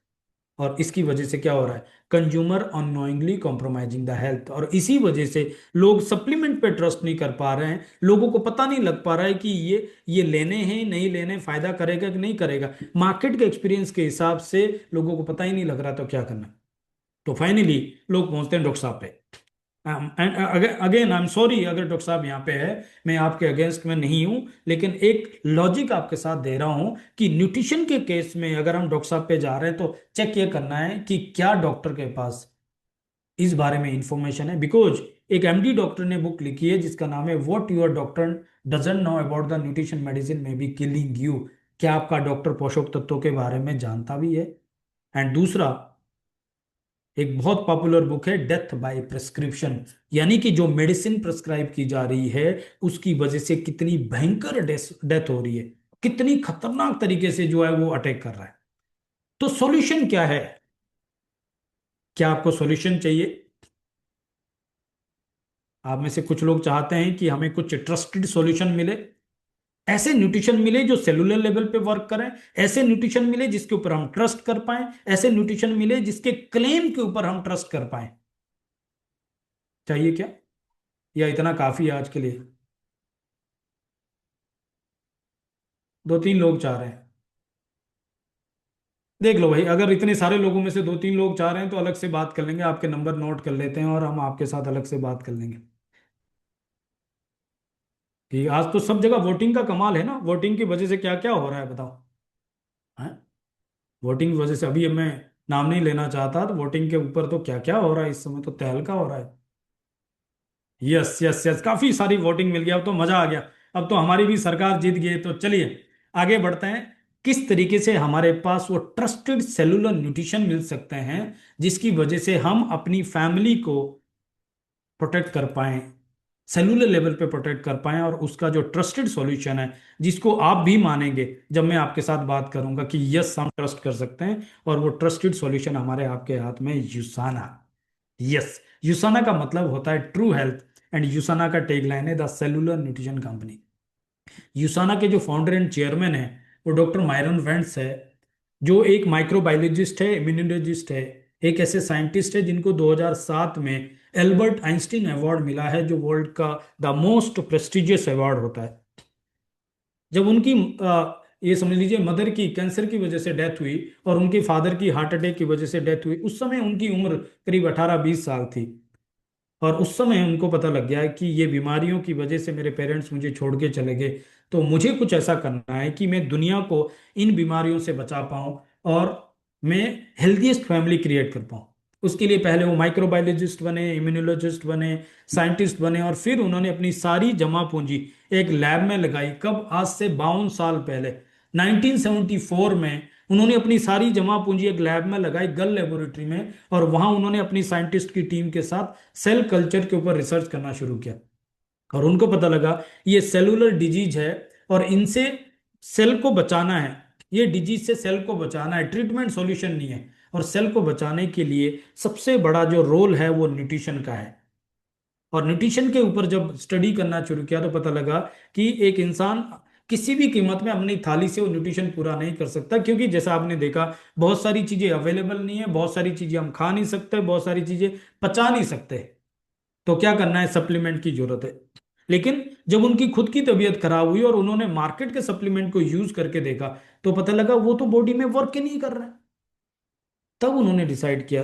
और इसकी वजह से क्या हो रहा है, consumer unknowingly compromising the health, और इसी वजह से लोग सप्लीमेंट पे ट्रस्ट नहीं कर पा रहे हैं। लोगों को पता नहीं लग पा रहा है कि ये लेने हैं नहीं लेने, फायदा करेगा कि नहीं करेगा। मार्केट के एक्सपीरियंस के हिसाब से लोगों को पता ही नहीं लग रहा तो क्या करना। तो फाइनली लोग पहुंचते हैं डॉक्टर साहब पे। And again I am sorry अगर डॉक्टर साहब यहाँ पे है, मैं आपके अगेंस्ट में नहीं हूं, लेकिन एक लॉजिक आपके साथ दे रहा हूं कि न्यूट्रिशन के केस में अगर हम डॉक्टर साहब पे जा रहे हैं तो चेक ये करना है कि क्या डॉक्टर के पास इस बारे में इंफॉर्मेशन है। बिकॉज एक एमडी डॉक्टर ने बुक लिखी है जिसका नाम है what your doctor doesn't know about the nutrition medicine में बी किलिंग यू। क्या आपका डॉक्टर पोषक तत्वों के बारे में जानता भी है। एंड दूसरा, एक बहुत पॉपुलर बुक है डेथ बाय प्रिस्क्रिप्शन, यानी कि जो मेडिसिन प्रिस्क्राइब की जा रही है उसकी वजह से कितनी भयंकर डेथ हो रही है, कितनी खतरनाक तरीके से जो है वो अटैक कर रहा है। तो सॉल्यूशन क्या है, क्या आपको सॉल्यूशन चाहिए। आप में से कुछ लोग चाहते हैं कि हमें कुछ ट्रस्टेड सॉल्यूशन मिले, ऐसे न्यूट्रिशन मिले जो सेलुलर लेवल पे वर्क करें, ऐसे न्यूट्रिशन मिले जिसके ऊपर हम ट्रस्ट कर पाए, ऐसे न्यूट्रिशन मिले जिसके क्लेम के ऊपर हम ट्रस्ट कर पाए। चाहिए क्या, या इतना काफी है आज के लिए। 2-3 लोग चाह रहे हैं, देख लो भाई, अगर इतने सारे लोगों में से 2-3 लोग चाह रहे हैं तो अलग से बात कर लेंगे, आपके नंबर नोट कर लेते हैं और हम आपके साथ अलग से बात कर लेंगे। ठीक है, आज तो सब जगह वोटिंग का कमाल है ना, वोटिंग की वजह से क्या क्या हो रहा है बताओ। हैं। वोटिंग की वजह से अभी मैं नाम नहीं लेना चाहता, तो वोटिंग के ऊपर तो क्या क्या हो रहा है इस समय, तो तहलका हो रहा है। यस यस यस, काफी सारी वोटिंग मिल गया, अब तो मजा आ गया। अब तो हमारी भी सरकार जीत गई, तो चलिए आगे बढ़ते हैं। किस तरीके से हमारे पास वो ट्रस्टेड सेलुलर न्यूट्रिशन मिल सकते हैं, जिसकी वजह से हम अपनी फैमिली को प्रोटेक्ट कर पाएं, सेलुलर लेवल पे प्रोटेक्ट कर पाएं, और उसका जो ट्रस्टेड सॉल्यूशन है, जिसको आप भी मानेंगे जब मैं आपके साथ बात करूंगा कि यस हम ट्रस्ट कर सकते हैं, और वो ट्रस्टेड सॉल्यूशन हमारे आपके हाथ में यूसाना। यस, यूसाना का मतलब होता है ट्रू हेल्थ, एंड यूसाना का टैगलाइन है द सेलुलर न्यूट्रिशन कंपनी। यूसाना के जो फाउंडर एंड चेयरमैन है वो डॉक्टर मायरन वेंट्स है, जो एक माइक्रोबायोलॉजिस्ट है, इम्यूनोलॉजिस्ट है, एक ऐसे साइंटिस्ट है जिनको 2007 में एल्बर्ट आइंस्टीन अवार्ड मिला है, जो वर्ल्ड का द मोस्ट प्रेस्टिजियस अवार्ड होता है। जब उनकी ये समझ लीजिए मदर की कैंसर की वजह से डेथ हुई, और उनके फादर की हार्ट अटैक की वजह से डेथ हुई, उस समय उनकी उम्र करीब 18-20 साल थी। और उस समय उनको पता लग गया कि ये बीमारियों की वजह से मेरे पेरेंट्स मुझे छोड़ के चले गए, तो मुझे कुछ ऐसा करना है कि मैं दुनिया को इन बीमारियों से बचा पाऊं, और मैं हेल्थीएस्ट फैमिली क्रिएट कर पाऊं। उसके लिए पहले वो माइक्रोबायोलॉजिस्ट बने, इम्यूनोलॉजिस्ट बने, साइंटिस्ट बने, और फिर उन्होंने अपनी सारी जमा पूंजी एक लैब में लगाई। कब? आज से 52 साल पहले, 1974 में उन्होंने अपनी सारी जमा पूंजी एक लैब में लगाई, गल लेबोरेटरी में, और वहां उन्होंने अपनी साइंटिस्ट की टीम के साथ सेल कल्चर के ऊपर रिसर्च करना शुरू किया। और उनको पता लगा ये सेलुलर डिजीज है, और इनसे सेल को बचाना है, ये डिजीज से सेल को बचाना है, ट्रीटमेंट सॉल्यूशन नहीं है। और सेल को बचाने के लिए सबसे बड़ा जो रोल है वो न्यूट्रिशन का है। और न्यूट्रिशन के ऊपर जब स्टडी करना शुरू किया, तो पता लगा कि एक इंसान किसी भी कीमत में अपनी थाली से वो न्यूट्रिशन पूरा नहीं कर सकता, क्योंकि जैसा आपने देखा बहुत सारी चीजें अवेलेबल नहीं है, बहुत सारी चीजें हम खा नहीं सकते, बहुत सारी चीजें पचा नहीं सकते। तो क्या करना है? सप्लीमेंट की जरूरत है। लेकिन जब उनकी खुद की तबीयत खराब हुई और उन्होंने मार्केट के सप्लीमेंट को यूज करके देखा, तो पता लगा वो तो बॉडी में वर्क ही नहीं कर रहा है। तब उन्होंने डिसाइड किया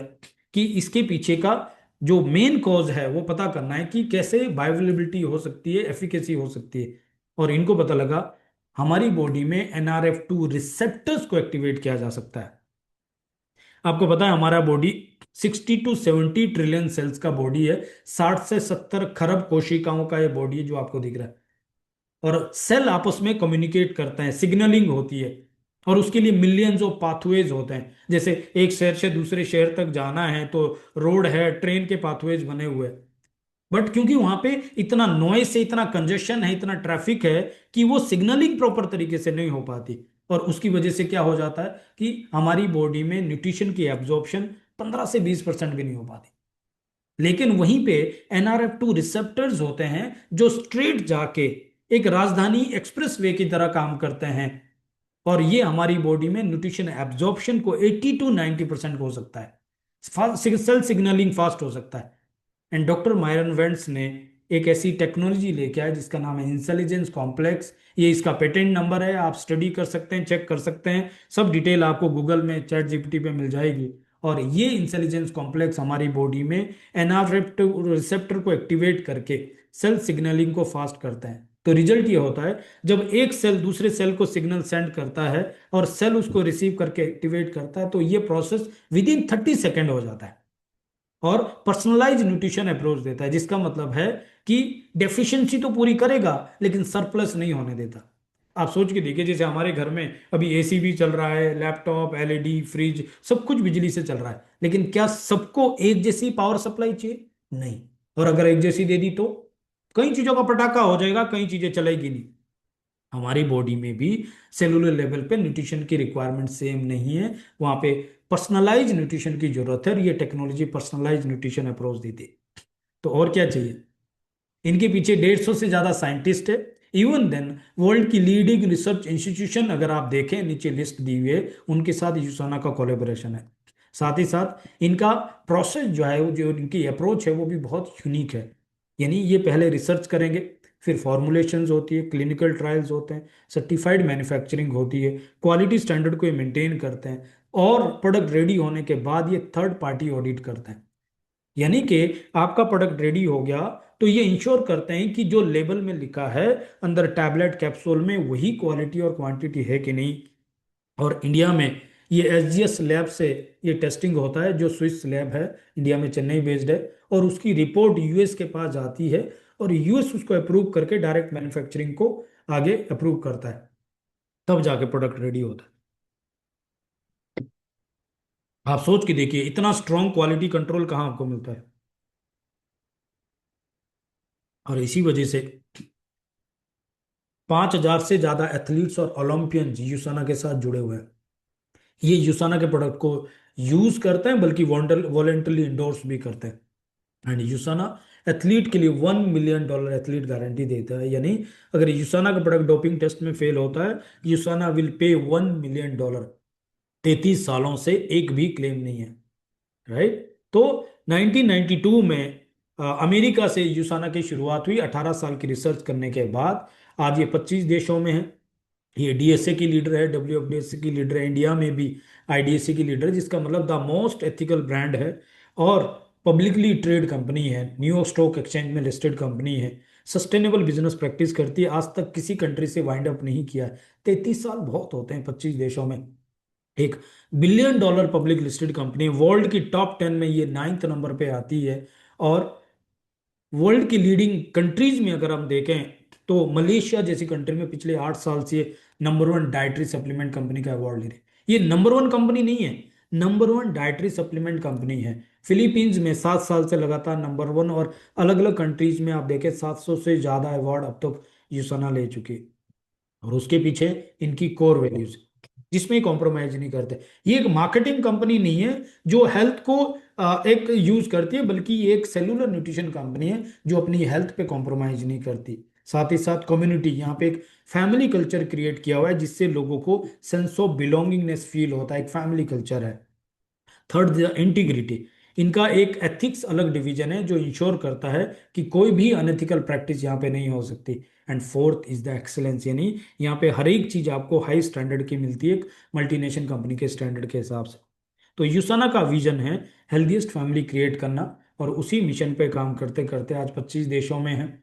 कि इसके पीछे का जो मेन कॉज है वो पता करना है, कि कैसे बायोअवेलेबिलिटी हो सकती है, एफिकेसी हो सकती है। और इनको पता लगा हमारी बॉडी में NRF2 रिसेप्टर्स को एक्टिवेट किया जा सकता है। आपको पता है हमारा बॉडी 60 to 70 ट्रिलियन सेल्स का बॉडी है, 60 से 70 खरब कोशिकाओं का ये बॉडी है जो आपको दिख रहा है। और सेल आपस में कम्युनिकेट करते हैं, सिग्नलिंग होती है, और उसके लिए मिलियंस ऑफ पाथवेज होते हैं। जैसे एक शहर से दूसरे शहर तक जाना है तो रोड है, ट्रेन के पाथवेज बने हुए हैं। बट क्योंकि वहां पे इतना नॉइस है, इतना कंजेशन है, इतना ट्रैफिक है, कि वो सिग्नलिंग प्रॉपर तरीके से नहीं हो पाती। और उसकी वजह से क्या हो जाता है कि हमारी बॉडी में न्यूट्रिशन की एब्जॉर्प्शन 15 से 20% भी नहीं हो पाती। लेकिन वहीं पे NRF2 रिसेप्टर्स होते हैं, जो स्ट्रेट जाके एक राजधानी एक्सप्रेस वे की तरह काम करते हैं, और ये हमारी बॉडी में न्यूट्रिशन एब्जॉर्प्शन को 80 to 90% हो सकता है, सेल सिग्नलिंग फास्ट हो सकता है। एंड डॉक्टर मायरन वेंट्स ने एक ऐसी टेक्नोलॉजी लेके आया जिसका नाम है इंटेलिजेंस कॉम्प्लेक्स। ये इसका पेटेंट नंबर है, आप स्टडी कर सकते हैं, चेक कर सकते हैं, सब डिटेल आपको गूगल में चैट जीपीटी पे मिल जाएगी। और ये इंटेलिजेंस कॉम्प्लेक्स हमारी बॉडी में एनआरएफ रिसेप्टर को एक्टिवेट करके सेल सिग्नलिंग को फास्ट करता है। तो रिजल्ट ये होता है, जब एक सेल दूसरे सेल को सिग्नल सेंड करता है और सेल उसको रिसीव करके एक्टिवेट करता है, तो ये प्रोसेस विद इन 30 सेकेंड हो जाता है। और पर्सनलाइज न्यूट्रिशन अप्रोच देता है, जिसका मतलब है कि डेफिशिएंसी तो पूरी करेगा लेकिन सरप्लस नहीं होने देता। आप सोच के देखिए, जैसे हमारे घर में अभी एसी भी चल रहा है, लैपटॉप, एलईडी, फ्रिज, सब कुछ बिजली से चल रहा है, लेकिन क्या सबको एक जैसी पावर सप्लाई चाहिए? नहीं। और अगर एक जैसी दे दी तो कई चीजों का पटाखा हो जाएगा, कई चीजें चलेगी नहीं। हमारी बॉडी में भी सेलुलर लेवल पे न्यूट्रिशन की रिक्वायरमेंट सेम नहीं है, वहां पे पर्सनलाइज न्यूट्रिशन की जरूरत है, और ये टेक्नोलॉजी पर्सनलाइज न्यूट्रिशन अप्रोच देती है। तो और क्या चाहिए? इनके पीछे 150 से ज्यादा साइंटिस्ट है। इवन देन वर्ल्ड की लीडिंग रिसर्च इंस्टीट्यूशन अगर आप देखें, नीचे लिस्ट दी हुई है, उनके साथ यूसाना का कोलेबोरेशन है। साथ ही साथ इनका प्रोसेस जो है, वो जो इनकी अप्रोच है वो भी बहुत यूनिक है। यानी ये पहले रिसर्च करेंगे, फिर फॉर्मुलेशंस होती है, क्लिनिकल ट्रायल्स होते हैं, सर्टिफाइड मैन्युफैक्चरिंग होती है, क्वालिटी स्टैंडर्ड को ये मेंटेन करते हैं, और प्रोडक्ट रेडी होने के बाद ये थर्ड पार्टी ऑडिट करते हैं। यानी कि आपका प्रोडक्ट रेडी हो गया तो ये इंश्योर करते हैं कि जो लेबल में लिखा है अंदर टैबलेट कैप्सूल में, वही क्वालिटी और क्वांटिटी है कि नहीं। और इंडिया में ये एसजीएस लैब से ये टेस्टिंग होता है, जो स्विस लैब है, इंडिया में चेन्नई बेस्ड है। और उसकी रिपोर्ट यूएस के पास जाती है, और यूएस उसको अप्रूव करके डायरेक्ट मैन्युफैक्चरिंग को आगे अप्रूव करता है, तब जाके प्रोडक्ट रेडी होता है। आप सोच के देखिए, इतना स्ट्रांग क्वालिटी कंट्रोल कहाँ आपको मिलता है। और इसी वजह से 5,000 से ज्यादा एथलीट्स और ओलंपियंस यूसाना के साथ जुड़े हुए हैं। ये यूसाना के प्रोडक्ट को यूज करते हैं, बल्कि वॉलेंटरली इंडोर्स भी करते हैं। एंड यूसाना एथलीट के लिए $1 मिलियन एथलीट गारंटी देता है, यानी अगर यूसाना का प्रोडक्ट डोपिंग टेस्ट में फेल होता है, यूसाना विल पे $1 मिलियन। 33 सालों से एक भी क्लेम नहीं है, राइट। तो 1992 में अमेरिका से यूसाना की शुरुआत हुई, 18 साल की रिसर्च करने के बाद आज ये 25 देशों में है। ये डीएसए की लीडर है, डब्ल्यूएफडीएसए की लीडर है, इंडिया में भी आईडीएसए की लीडर है, जिसका मतलब द मोस्ट एथिकल ब्रांड है। और पब्लिकली ट्रेड कंपनी है, न्यूयॉर्क स्टॉक एक्सचेंज में लिस्टेड कंपनी है, सस्टेनेबल बिजनेस प्रैक्टिस करती है, आज तक किसी कंट्री से वाइंड अप नहीं किया है। 33 साल बहुत होते हैं 25 देशों में। एक $1 billion public listed company, world की टॉप 10 में ये 9th नंबर पे आती है। और वर्ल्ड की लीडिंग कंट्रीज में अगर हम देखें, तो मलेशिया जैसी कंट्री में पिछले 8 साल से नंबर 1 डाइटरी सप्लीमेंट कंपनी का अवार्ड ले रही है। ये नंबर 1 कंपनी नहीं है, नंबर 1 डाइटरी सप्लीमेंट कंपनी है। फिलीपींस में 7 साल से लगातार नंबर 1, और अलग अलग कंट्रीज में आप देखें 700 से ज्यादा अवार्ड अब तक यूसना ले चुकी है। और उसके पीछे इनकी कोर वैल्यूज, जिसमें कॉम्प्रोमाइज नहीं करते। ये एक मार्केटिंग कंपनी नहीं है जो हेल्थ को एक यूज करती है, बल्कि ये एक सेलुलर न्यूट्रिशन कंपनी है जो अपनी हेल्थ पे कॉम्प्रोमाइज नहीं करती। साथ ही साथ कम्युनिटी, यहाँ पे एक फैमिली कल्चर क्रिएट किया हुआ है, जिससे लोगों को सेंस ऑफ बिलोंगिंगनेस फील होता है, एक फैमिली कल्चर है। Third, integrity. इनका एक एथिक्स अलग डिवीजन है जो इंश्योर करता है कि कोई भी अनएथिकल प्रैक्टिस यहाँ पे नहीं हो सकती। And fourth is the excellence, यानी यहाँ पे हर एक चीज आपको हाई स्टैंडर्ड की मिलती है, एक मल्टीनेशनल कंपनी के स्टैंडर्ड के हिसाब से। तो यूसाना का विजन है हेल्दीएस्ट फैमिली क्रिएट करना, और उसी मिशन पे काम करते करते आज 25 देशों में है।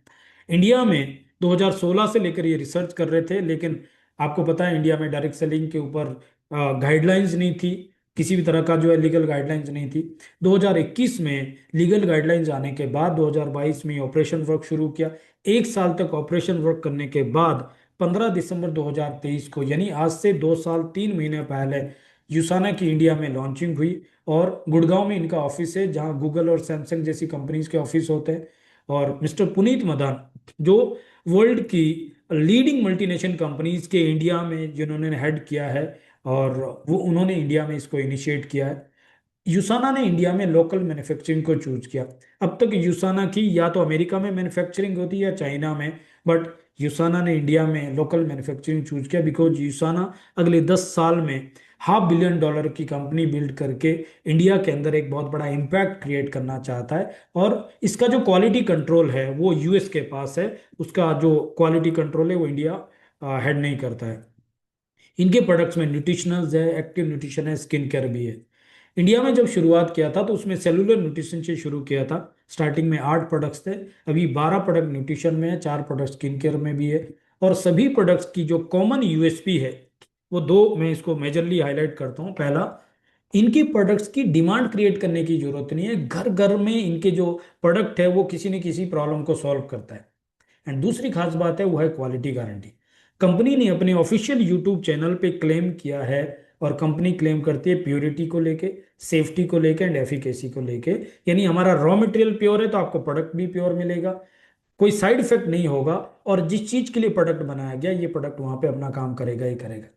इंडिया में 2016 से लेकर ये रिसर्च कर रहे थे, लेकिन आपको पता है इंडिया में डायरेक्ट सेलिंग के ऊपर गाइडलाइंस नहीं थी, किसी भी तरह का जो है लीगल गाइडलाइंस नहीं थी। 2021 में लीगल गाइडलाइंस आने के बाद 2022 में ऑपरेशन वर्क शुरू किया। 1 साल तक ऑपरेशन वर्क करने के बाद 15 दिसंबर 2023 को, यानी आज से 2 साल 3 महीने पहले, यूसाना की इंडिया में लॉन्चिंग हुई। और गुड़गांव में इनका ऑफिस है, जहां गूगल और सैमसंग जैसी कंपनीज के ऑफिस होते हैं। और मिस्टर पुनीत मदान, जो वर्ल्ड की लीडिंग मल्टीनेशनल कंपनीज के इंडिया में जिन्होंने हेड किया है, और वो उन्होंने इंडिया में इसको इनिशिएट किया है। यूसाना ने इंडिया में लोकल मैन्युफैक्चरिंग को चूज किया। अब तक यूसाना की या तो अमेरिका में मैन्युफैक्चरिंग होती है या चाइना में, बट यूसाना ने इंडिया में लोकल मैन्युफैक्चरिंग चूज किया, बिकॉज यूसाना अगले 10 साल में $500 बिलियन की कंपनी बिल्ड करके इंडिया के अंदर एक बहुत बड़ा इम्पैक्ट क्रिएट करना चाहता है। और इसका जो क्वालिटी कंट्रोल है वो यूएस के पास है, उसका जो क्वालिटी कंट्रोल है वो इंडिया हेड नहीं करता है। इनके प्रोडक्ट्स में न्यूट्रिशनल्स है, एक्टिव न्यूट्रिशन है, स्किन केयर भी है। इंडिया में जब शुरुआत किया था तो उसमें सेलुलर न्यूट्रिशन से शुरू किया था। स्टार्टिंग में 8 प्रोडक्ट्स थे, अभी 12 प्रोडक्ट न्यूट्रिशन में है, 4 प्रोडक्ट स्किन केयर में भी है। और सभी प्रोडक्ट्स की जो कॉमन यूएसपी है, वो दो मैं इसको मेजरली हाईलाइट करता हूँ। पहला, इनकी प्रोडक्ट्स की डिमांड क्रिएट करने की जरूरत नहीं है, घर घर में इनके जो प्रोडक्ट है वो किसी न किसी प्रॉब्लम को सॉल्व करता है। एंड दूसरी खास बात है वो है क्वालिटी गारंटी। कंपनी ने अपने ऑफिशियल यूट्यूब चैनल पे क्लेम किया है, और कंपनी क्लेम करती है प्योरिटी को लेके, सेफ्टी को लेके एंड एफिकेसी को लेके। यानी हमारा रॉ मटेरियल प्योर है तो आपको प्रोडक्ट भी प्योर मिलेगा, कोई साइड इफेक्ट नहीं होगा, और जिस चीज के लिए प्रोडक्ट बनाया गया ये प्रोडक्ट वहां पे अपना काम करेगा ही करेगा।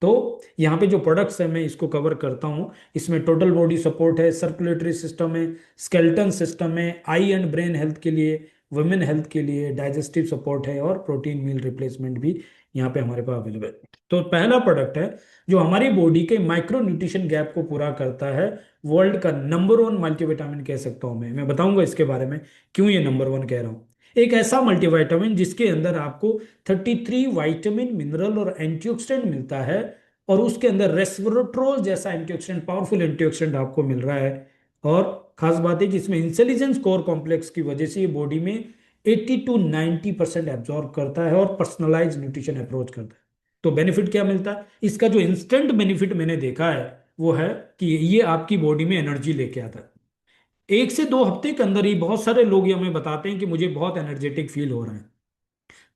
तो यहाँ पे जो प्रोडक्ट्स है मैं इसको कवर करता हूँ। इसमें टोटल बॉडी सपोर्ट है, सर्कुलेटरी सिस्टम है, स्केलेटन सिस्टम है, आई एंड ब्रेन हेल्थ के लिए, वुमेन हेल्थ के लिए डाइजेस्टिव सपोर्ट है, और प्रोटीन मील रिप्लेसमेंट भी यहाँ पे हमारे पास अवेलेबल है। तो पहला प्रोडक्ट है जो हमारी बॉडी के माइक्रो न्यूट्रिशन गैप को पूरा करता है। वर्ल्ड का नंबर 1 मल्टीविटामिन कह सकता हूँ मैं बताऊंगा इसके बारे में क्यों ये नंबर 1 कह रहा हूँ। एक ऐसा मल्टीविटामिन जिसके अंदर आपको 33 वाइटामिन, मिनरल और एंटीऑक्सीडेंट मिलता है, और उसके अंदर रेस्वेराट्रोल जैसा एंटीऑक्सीडेंट, पावरफुल एंटीऑक्सीडेंट आपको मिल रहा है। और खास बात है कि इसमें इंटेलिजेंस कोर कॉम्प्लेक्स की वजह से ये बॉडी में 80 to 90% एब्जॉर्ब करता है और पर्सनलाइज न्यूट्रिशन अप्रोच करता है। तो बेनिफिट क्या मिलता है इसका? जो इंस्टेंट बेनिफिट मैंने देखा है वो है कि ये आपकी बॉडी में एनर्जी लेके आता है। 1 से 2 हफ्ते के अंदर ही बहुत सारे लोग ये हमें बताते हैं कि मुझे बहुत एनर्जेटिक फील हो रहा है।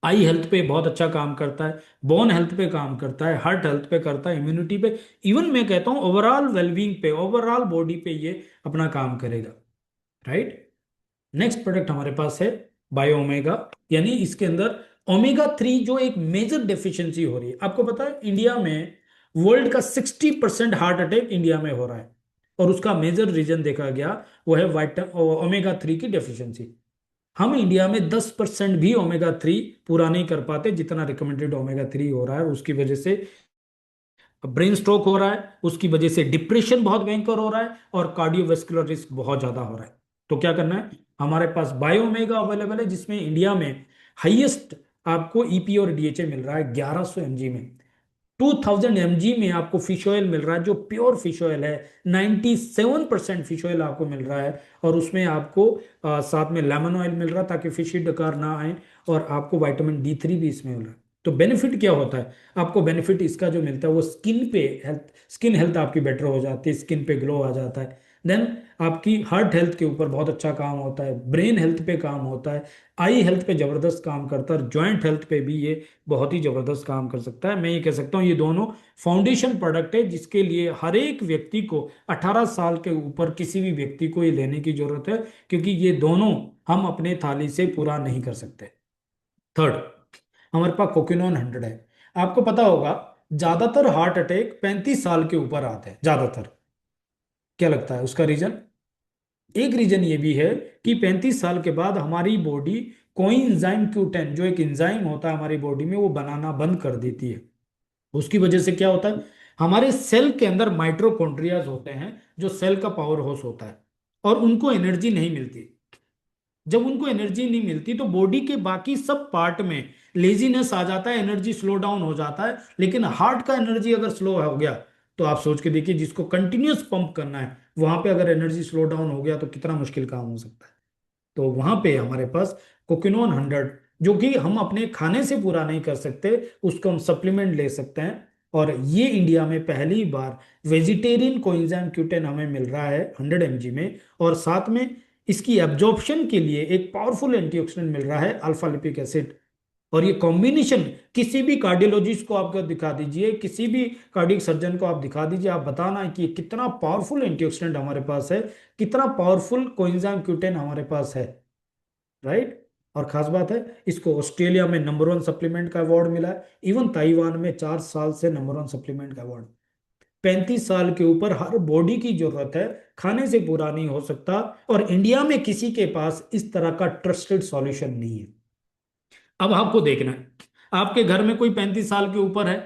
आई हेल्थ पे बहुत अच्छा काम करता है, बोन हेल्थ पे काम करता है, हार्ट हेल्थ पे करता है, इम्यूनिटी पे, इवन मैं कहता हूँ ओवरऑल वेलबींग पे, ओवरऑल बॉडी पे ये अपना काम करेगा। राइट। नेक्स्ट प्रोडक्ट हमारे पास है बायो ओमेगा, यानी इसके अंदर ओमेगा 3 जो एक मेजर डेफिशिएंसी हो रही है। आपको पता है इंडिया में वर्ल्ड का 60% हार्ट अटैक इंडिया में हो रहा है, और उसका मेजर रीजन देखा गया वो है ओमेगा 3 की डेफिशिएंसी। हम इंडिया में 10% भी ओमेगा 3 पूरा नहीं कर पाते जितना रिकमेंडेड ओमेगा 3 हो रहा है। उसकी वजह से ब्रेन स्ट्रोक हो रहा है, उसकी वजह से डिप्रेशन बहुत भयंकर हो रहा है, और कार्डियोवैस्कुलर रिस्क बहुत ज्यादा हो रहा है। तो क्या करना है, हमारे पास बायोमेगा अवेलेबल है जिसमें इंडिया में हाईएस्ट आपको ईपी और डीएचए मिल रहा है 1100 mg में। 2000 mg में आपको फिश ऑयल मिल रहा है जो प्योर फिश ऑयल है। 97% फिश ऑयल आपको मिल रहा है, और उसमें आपको साथ में लेमन ऑयल मिल रहा है ताकि फिश डकार ना आए, और आपको विटामिन D3 भी इसमें मिल रहा है। तो बेनिफिट क्या होता है आपको? बेनिफिट इसका जो मिलता है वो स्किन पे हेल्थ, स्किन हेल्थ आपकी बेटर हो जाती है, स्किन पे ग्लो आ जाता है। देन आपकी हार्ट हेल्थ के ऊपर बहुत अच्छा काम होता है, ब्रेन हेल्थ पे काम होता है, आई हेल्थ पे जबरदस्त काम करता है, और जॉइंट हेल्थ पे भी ये बहुत ही जबरदस्त काम कर सकता है। मैं ये कह सकता हूँ ये दोनों फाउंडेशन प्रोडक्ट है जिसके लिए हर एक व्यक्ति को, 18 साल के ऊपर किसी भी व्यक्ति को ये लेने की जरूरत है, क्योंकि ये दोनों हम अपने थाली से पूरा नहीं कर सकते। थर्ड, हमारे पास कोकिनोन 100 है। आपको पता होगा ज्यादातर हार्ट अटैक 35 साल के ऊपर आते हैं ज्यादातर। क्या लगता है उसका रीजन? एक रीजन ये भी है कि 35 साल के बाद हमारी बॉडी कोएंजाइम Q10 जो एक एंजाइम होता है हमारी बॉडी में वो बनाना बंद कर देती है। उसकी वजह से क्या होता है, हमारे सेल के अंदर माइटोकॉन्ड्रियाज होते हैं जो सेल का पावर हाउस होता है, और उनको एनर्जी नहीं मिलती। जब उनको एनर्जी नहीं मिलती तो बॉडी के बाकी सब पार्ट में लेजीनेस आ जाता है, एनर्जी स्लो डाउन हो जाता है। लेकिन हार्ट का एनर्जी अगर स्लो हो गया तो आप सोच के देखिए, जिसको कंटिन्यूअस पंप करना है वहां पे अगर एनर्जी स्लो डाउन हो गया तो कितना मुश्किल काम हो सकता है। तो वहां पे हमारे पास कोकिनोन 100, जो कि हम अपने खाने से पूरा नहीं कर सकते, उसको हम सप्लीमेंट ले सकते हैं। और ये इंडिया में पहली बार वेजिटेरियन कोएंजाइम Q10 हमें मिल रहा है 100 mg में, और साथ में इसकी एब्जॉर्प्शन के लिए एक पावरफुल एंटीऑक्सीडेंट मिल रहा है अल्फा लिपिक एसिड। और ये कॉम्बिनेशन किसी भी कार्डियोलॉजिस्ट को आप दिखा दीजिए, किसी भी कार्डियक सर्जन को आप दिखा दीजिए, आप बताना कि कितना पावरफुल एंटीऑक्सीडेंट हमारे पास है, कितना पावरफुल कोएंजाइम Q10 हमारे पास है। राइट। और खास बात है इसको ऑस्ट्रेलिया में नंबर 1 सप्लीमेंट का अवार्ड मिला है, इवन ताइवान में 4 साल से नंबर 1 सप्लीमेंट का अवार्ड। 35 साल के ऊपर हर बॉडी की जरूरत है, खाने से पूरा नहीं हो सकता, और इंडिया में किसी के पास इस तरह का ट्रस्टेड सॉल्यूशन नहीं है। अब आपको देखना है, आपके घर में कोई 35 साल के ऊपर है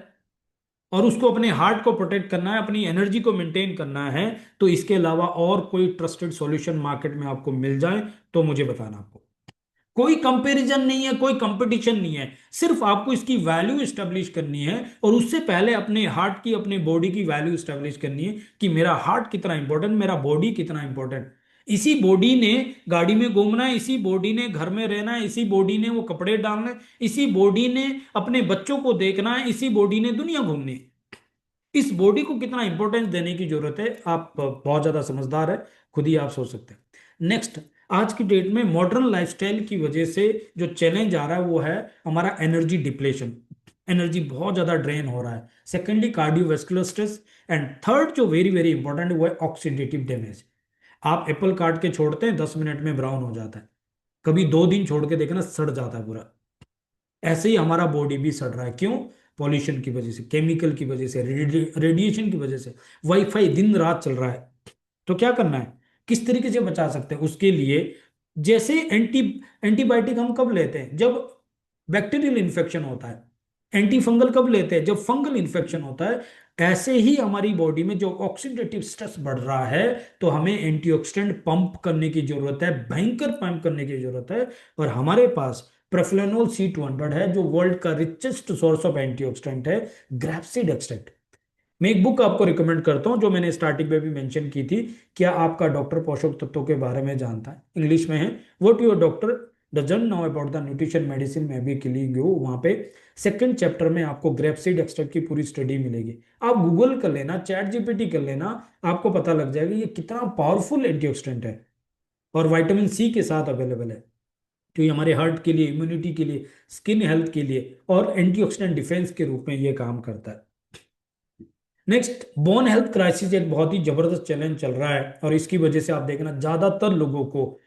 और उसको अपने हार्ट को प्रोटेक्ट करना है, अपनी एनर्जी को मेंटेन करना है, तो इसके अलावा और कोई ट्रस्टेड सॉल्यूशन मार्केट में आपको मिल जाए तो मुझे बताना। आपको कोई कंपैरिजन नहीं है, कोई कंपटीशन नहीं है, सिर्फ आपको इसकी वैल्यू स्टेब्लिश करनी है, और उससे पहले अपने हार्ट की, अपने बॉडी की वैल्यू स्टेब्लिश करनी है कि मेरा हार्ट कितना इंपॉर्टेंट, मेरा बॉडी कितना इंपॉर्टेंट। इसी बॉडी ने गाड़ी में घूमना है, इसी बॉडी ने घर में रहना है, इसी बॉडी ने वो कपड़े डालना है, इसी बॉडी ने अपने बच्चों को देखना है, इसी बॉडी ने दुनिया घूमनी है। इस बॉडी को कितना इंपॉर्टेंस देने की जरूरत है, आप बहुत ज्यादा समझदार है, खुद ही आप सोच सकते हैं। नेक्स्ट, आज की डेट में मॉडर्न लाइफस्टाइल की वजह से जो चैलेंज आ रहा है वो है हमारा एनर्जी डिप्लेशन। एनर्जी बहुत ज्यादा ड्रेन हो रहा है। Secondly cardiovascular stress, and third जो वेरी वेरी इंपॉर्टेंट वो है ऑक्सीडेटिव डैमेज। आप एप्पल काट के छोड़ते हैं 10 मिनट में ब्राउन हो जाता है, कभी 2 दिन छोड़ के देखना सड़ जाता है पूरा। ऐसे ही हमारा बॉडी भी सड़ रहा है, क्यों? पॉल्यूशन की वजह से, केमिकल की वजह से, रेडिएशन की वजह से, वाईफाई दिन रात चल रहा है। तो क्या करना है, किस तरीके से बचा सकते हैं उसके लिए? जैसे एंटीबायोटिक हम कब लेते हैं? जब बैक्टीरियल इन्फेक्शन होता है। एंटी फंगल कब लेते हैं? जब फंगल इन्फेक्शन होता है। ऐसे ही हमारी बॉडी में जो ऑक्सीडेटिव स्ट्रेस बढ़ रहा है, तो हमें एंटीऑक्सीडेंट पंप करने की जरूरत है, भयंकर पंप करने की जरूरत है। और हमारे पास प्रोफेनोल C200 है जो वर्ल्ड का रिचेस्ट सोर्स ऑफ एंटीऑक्सीडेंट है, ग्रापेसिड एक्सट्रैक्ट। मैं एक बुक आपको रिकमेंड करता हूं जो मैंने स्टार्टिंग में भी मेंशन की थी, क्या आपका डॉक्टर पोषक तत्वों के बारे में जानता है? इंग्लिश में है what your doctor doesn't know about the nutrition medicine में भी क्लिंग हो, वहां पे सेकंड चैप्टर में आपको ग्रेपसीड एक्सट्रैक्ट की पूरी स्टडी मिलेगी। आप गूगल कर लेना, चैट जीपीटी कर लेना, आपको पता लग जाएगा ये कितना पावरफुल एंटीऑक्सीडेंट है। और विटामिन सी के साथ अवेलेबल है, तो ये हमारे हार्ट के लिए, इम्यूनिटी के लिए, स्किन हेल्थ के लिए और एंटीऑक्सीडेंट डिफेंस के रूप में ये काम करता है। नेक्स्ट, बोन हेल्थ क्राइसिस एक बहुत ही जबरदस्त चैलेंज चल रहा है, और इसकी वजह से आप देखना ज्यादातर लोगों को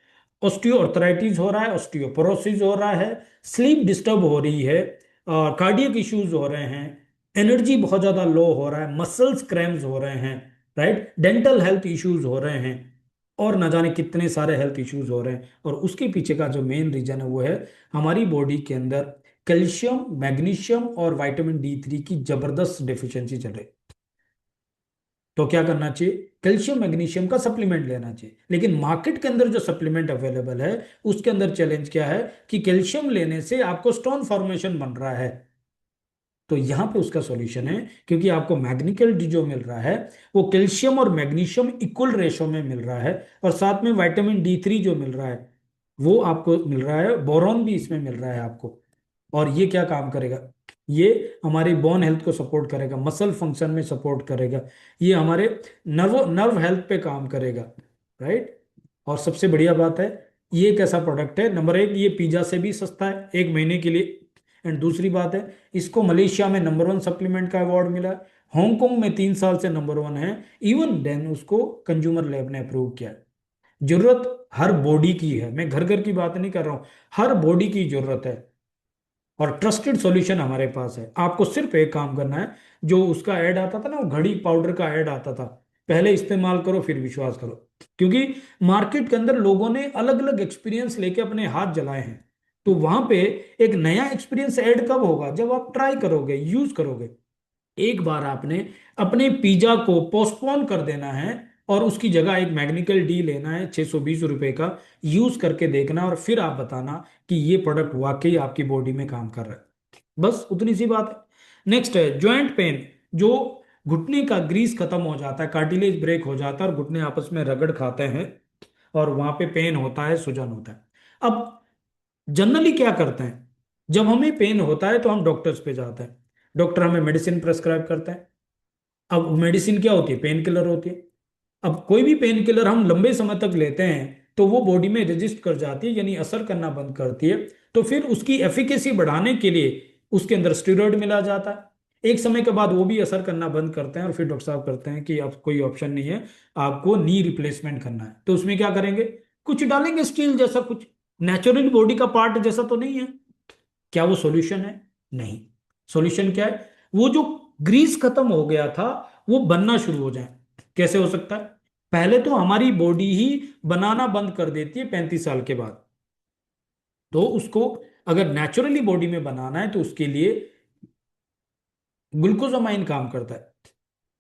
ऑस्टियोआर्थराइटिस हो रहा है, ऑस्टियोपोरोसिस हो रहा है, स्लीप डिस्टर्ब हो रही है, कार्डियक इश्यूज हो रहे हैं, एनर्जी बहुत ज्यादा लो हो रहा है, मसल्स क्रैम्स हो रहे हैं, राइट, डेंटल हेल्थ इश्यूज हो रहे हैं, और ना जाने कितने सारे हेल्थ इश्यूज हो रहे हैं। और उसके पीछे का जो मेन रीजन है वो है हमारी बॉडी के अंदर कैल्शियम, मैग्नीशियम और विटामिन D3 की जबरदस्त डेफिशिएंसी चल रही है। तो क्या करना चाहिए? कैल्शियम मैग्नीशियम का सप्लीमेंट लेना चाहिए। लेकिन मार्केट के अंदर जो सप्लीमेंट अवेलेबल है उसके अंदर चैलेंज क्या है कि कैल्शियम लेने से आपको स्टोन फॉर्मेशन बन रहा है। तो यहां पे उसका सॉल्यूशन है, क्योंकि आपको मैग्नीकल डी जो मिल रहा है वो कैल्शियम और मैग्नीशियम इक्वल रेशो में मिल रहा है, और साथ में विटामिन D3 जो मिल रहा है वो आपको मिल रहा है, बोरॉन भी इसमें मिल रहा है आपको। और ये क्या काम करेगा? ये हमारी बोन हेल्थ को सपोर्ट करेगा, मसल फंक्शन में सपोर्ट करेगा, ये हमारे नर्व नर्व हेल्थ पे काम करेगा, राइट। और सबसे बढ़िया बात है, ये एक ऐसा प्रोडक्ट है, नंबर एक, ये पिज्जा से भी सस्ता है 1 महीने के लिए। एंड दूसरी बात है, इसको मलेशिया में नंबर 1 सप्लीमेंट का अवार्ड मिला है, हांगकांग में 3 साल से नंबर 1 है, इवन देन उसको कंज्यूमर लैब ने अप्रूव किया है। जरूरत हर बॉडी की है, मैं घर घर की बात नहीं कर रहा हूं, हर बॉडी की जरूरत है। और ट्रस्टेड सॉल्यूशन हमारे पास है, आपको सिर्फ एक काम करना है। जो उसका ऐड आता था ना, वो घड़ी पाउडर का ऐड आता था, पहले इस्तेमाल करो फिर विश्वास करो। क्योंकि मार्केट के अंदर लोगों ने अलग अलग एक्सपीरियंस लेके अपने हाथ जलाए हैं। तो वहां पे एक नया एक्सपीरियंस ऐड कब होगा? जब आप ट्राई करोगे, यूज करोगे। एक बार आपने अपने पिज्जा को पोस्टपोन कर देना है, और उसकी जगह एक मैग्निकल डी लेना है 620 रुपए का, यूज करके देखना, और फिर आप बताना कि ये प्रोडक्ट वाकई आपकी बॉडी में काम कर रहा है। बस उतनी सी बात है। नेक्स्ट है जॉइंट पेन। जो घुटने का ग्रीस खत्म हो जाता है, कार्टिलेज ब्रेक हो जाता है और घुटने आपस में रगड़ खाते हैं, और वहां पे पेन होता है, सूजन होता है। अब जनरली क्या करते हैं, जब हमें पेन होता है तो हम डॉक्टर्स पे जाते हैं, डॉक्टर हमें मेडिसिन प्रेस्क्राइब करते हैं। अब मेडिसिन क्या होती है? पेन किलर होती है। अब कोई भी पेन किलर हम लंबे समय तक लेते हैं तो वो बॉडी में रेजिस्ट कर जाती है, यानी असर करना बंद करती है। तो फिर उसकी एफिकेसी बढ़ाने के लिए उसके अंदर स्टेरॉइड मिला जाता है। एक समय के बाद वो भी असर करना बंद करते हैं, और फिर डॉक्टर साहब करते हैं कि अब कोई ऑप्शन नहीं है, आपको नी रिप्लेसमेंट करना है। तो उसमें क्या करेंगे? कुछ डालेंगे स्टील जैसा, कुछ नेचुरल बॉडी का पार्ट जैसा तो नहीं है। क्या वो सॉल्यूशन है? नहीं। सॉल्यूशन क्या है? वो जो ग्रीस खत्म हो गया था वो बनना शुरू हो जाए। कैसे हो सकता है? पहले तो हमारी बॉडी ही बनाना बंद कर देती है 35 साल के बाद। तो उसको अगर नेचुरली बॉडी में बनाना है तो उसके लिए ग्लूकोजामाइन काम करता है।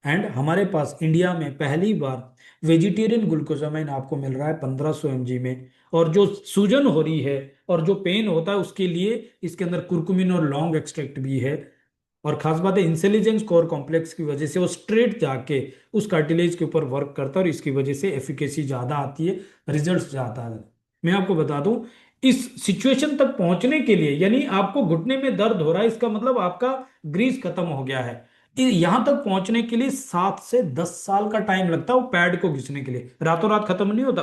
एंड हमारे पास इंडिया में पहली बार वेजिटेरियन ग्लूकोजामाइन आपको मिल रहा है 1500 mg में। और जो सूजन हो रही है और जो पेन होता है उसके लिए इसके अंदर कुर्कुमिन और लौंग एक्सट्रैक्ट भी है। और खास बात है, इंटेलिजेंस कोर कॉम्प्लेक्स की वजह से वो स्ट्रेट जाके उस कार्टिलेज के ऊपर वर्क करता है, और इसकी वजह से एफिकेसी ज्यादा आती है, रिजल्ट ज्यादा है। मैं आपको बता दूं, इस सिचुएशन तक पहुंचने के लिए, यानी आपको घुटने में दर्द हो रहा है, इसका मतलब आपका ग्रीस खत्म हो गया है। यहां तक पहुंचने के लिए 7 से 10 साल का टाइम लगता है वो पैड को घिसने के लिए, रातों रात खत्म नहीं होता।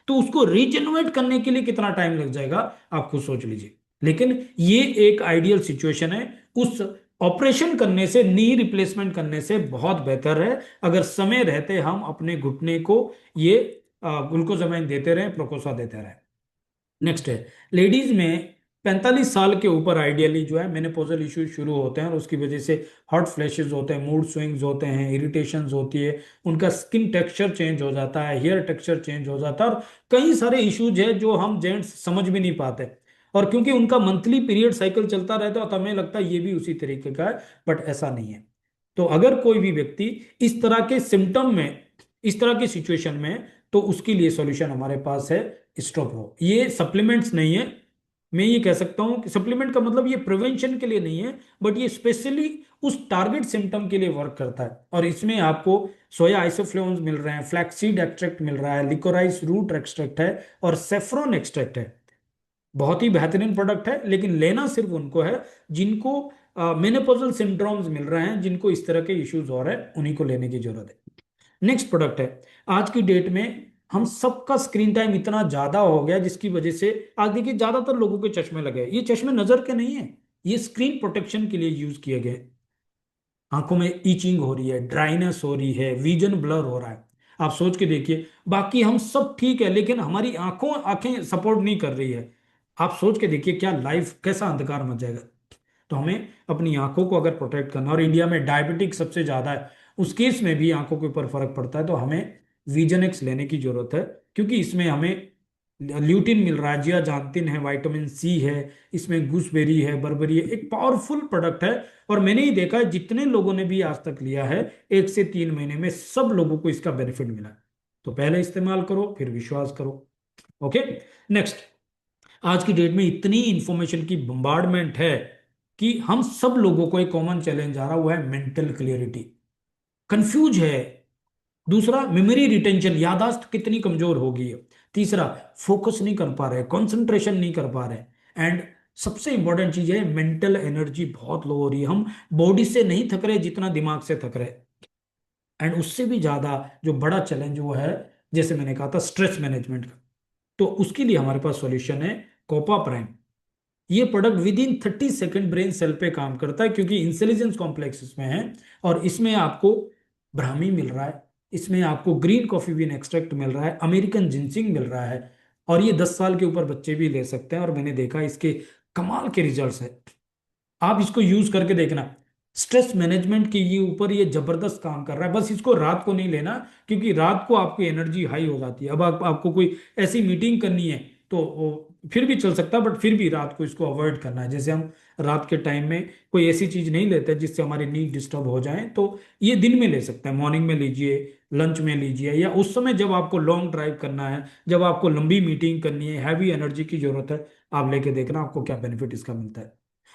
तो उसको रीजनरेट करने के लिए कितना टाइम लग जाएगा, आप खुद सोच लीजिए। लेकिन ये एक आइडियल सिचुएशन है, उस ऑपरेशन करने से, नी रिप्लेसमेंट करने से बहुत बेहतर है अगर समय रहते हम अपने घुटने को ये ग्लूकोजामाइन देते रहें, प्रोकोसा देते रहें। नेक्स्ट है लेडीज में 45 साल के ऊपर आइडियली जो है मेनोपॉजल इश्यूज शुरू होते हैं, और उसकी वजह से हॉट फ्लैशेस होते हैं, मूड स्विंग्स होते हैं, इरिटेशंस होती है, उनका स्किन टेक्सचर चेंज हो जाता है, हेयर टेक्सचर चेंज हो जाता है, और कई सारे इश्यूज है जो हम जेंट्स समझ भी नहीं पाते। और क्योंकि उनका मंथली पीरियड साइकिल चलता रहता है तो हमें लगता है ये भी उसी तरीके का है, बट ऐसा नहीं है। तो अगर कोई भी व्यक्ति इस तरह के सिम्टम में, इस तरह की सिचुएशन में है, तो उसके लिए सॉल्यूशन हमारे पास है स्टोप्रो। ये सप्लीमेंट्स नहीं है। मैं ये कह सकता हूं कि सप्लीमेंट का मतलब ये प्रिवेंशन के लिए नहीं है, बट ये स्पेशली उस टारगेट सिम्टम के लिए वर्क करता है। और इसमें आपको सोया आइसोफ्लेवोन्स मिल रहे हैं, फ्लैक्सीड एक्सट्रैक्ट मिल रहा है, लिकोराइस रूट एक्सट्रैक्ट है, और सेफ्रॉन एक्सट्रैक्ट है। बहुत ही बेहतरीन प्रोडक्ट है, लेकिन लेना सिर्फ उनको है जिनको मेनोपॉजल सिंड्रोम्स मिल रहे हैं, जिनको इस तरह के इश्यूज हो रहे हैं, उन्हीं को लेने की जरूरत है। नेक्स्ट प्रोडक्ट है, आज की डेट में हम सबका स्क्रीन टाइम इतना ज्यादा हो गया जिसकी वजह से आज देखिए ज्यादातर लोगों के चश्मे लगे हैं। ये चश्मे नजर के नहीं है, ये स्क्रीन प्रोटेक्शन के लिए यूज किए गए। आंखों में ईचिंग हो रही है, ड्राइनेस हो रही है, विजन ब्लर हो रहा है। आप सोच के देखिए, बाकी हम सब ठीक है लेकिन हमारी आंखें सपोर्ट नहीं कर रही है। आप सोच के देखिए क्या लाइफ, कैसा अंधकार मच जाएगा। तो हमें अपनी आंखों को अगर प्रोटेक्ट करना, और इंडिया में डायबिटिक सबसे ज्यादा है, उस केस में भी आंखों के ऊपर फर्क पड़ता है, तो हमें विजन एक्स लेने की जरूरत है। क्योंकि इसमें हमें ल्यूटिन मिल रहा है, जियाजांतिन है, विटामिन सी है, इसमें गूसबेरी है, बर्बरी है, एक पावरफुल प्रोडक्ट है। और मैंने ही देखा है जितने लोगों ने भी आज तक लिया है, 1 से 3 महीने में सब लोगों को इसका बेनिफिट मिला है। तो पहले इस्तेमाल करो फिर विश्वास करो। ओके। नेक्स्ट, आज की डेट में इतनी इंफॉर्मेशन की बम्बार्डमेंट है कि हम सब लोगों को एक कॉमन चैलेंज आ रहा, वो है मेंटल क्लियरिटी। कंफ्यूज है। दूसरा, मेमोरी रिटेंशन, यादाश्त कितनी कमजोर हो गई है। तीसरा, फोकस नहीं कर पा रहे, कंसंट्रेशन नहीं कर पा रहे। एंड सबसे इंपॉर्टेंट चीज है, मेंटल एनर्जी बहुत लो हो रही है। हम बॉडी से नहीं थक रहे जितना दिमाग से थक रहे। एंड उससे भी ज्यादा जो बड़ा चैलेंज वो है, जैसे मैंने कहा था, स्ट्रेस मैनेजमेंट का। तो उसके लिए हमारे पास सॉल्यूशन है, कोपा प्राइम। ये product within 30 second brain cell पे काम करता है, क्योंकि इंटेलिजेंस कॉम्प्लेक्स इसमें है। और इसमें आपको ब्राह्मी मिल रहा है, इसमें आपको ग्रीन कॉफी बीन एक्सट्रैक्ट मिल रहा है, अमेरिकन जिंसिंग मिल रहा है। और ये 10 साल के ऊपर बच्चे भी ले सकते हैं, और मैंने देखा इसके कमाल के रिजल्ट्स है। आप इसको यूज करके देखना। स्ट्रेस मैनेजमेंट के ये ऊपर ये जबरदस्त काम कर रहा है। बस इसको रात को नहीं लेना, क्योंकि रात को आपकी एनर्जी हाई हो जाती है। अब आपको कोई ऐसी मीटिंग करनी है तो वो फिर भी चल सकता है, बट फिर भी रात को इसको अवॉइड करना है। जैसे हम रात के टाइम में कोई ऐसी चीज नहीं लेते जिससे हमारी नींद डिस्टर्ब हो जाए, तो ये दिन में ले सकते हैं, मॉर्निंग में लीजिए, लंच में लीजिए, या उस समय जब आपको लॉन्ग ड्राइव करना है, जब आपको लंबी मीटिंग करनी है, हैवी एनर्जी की जरूरत है, आप लेके देखना आपको क्या बेनिफिट इसका मिलता है।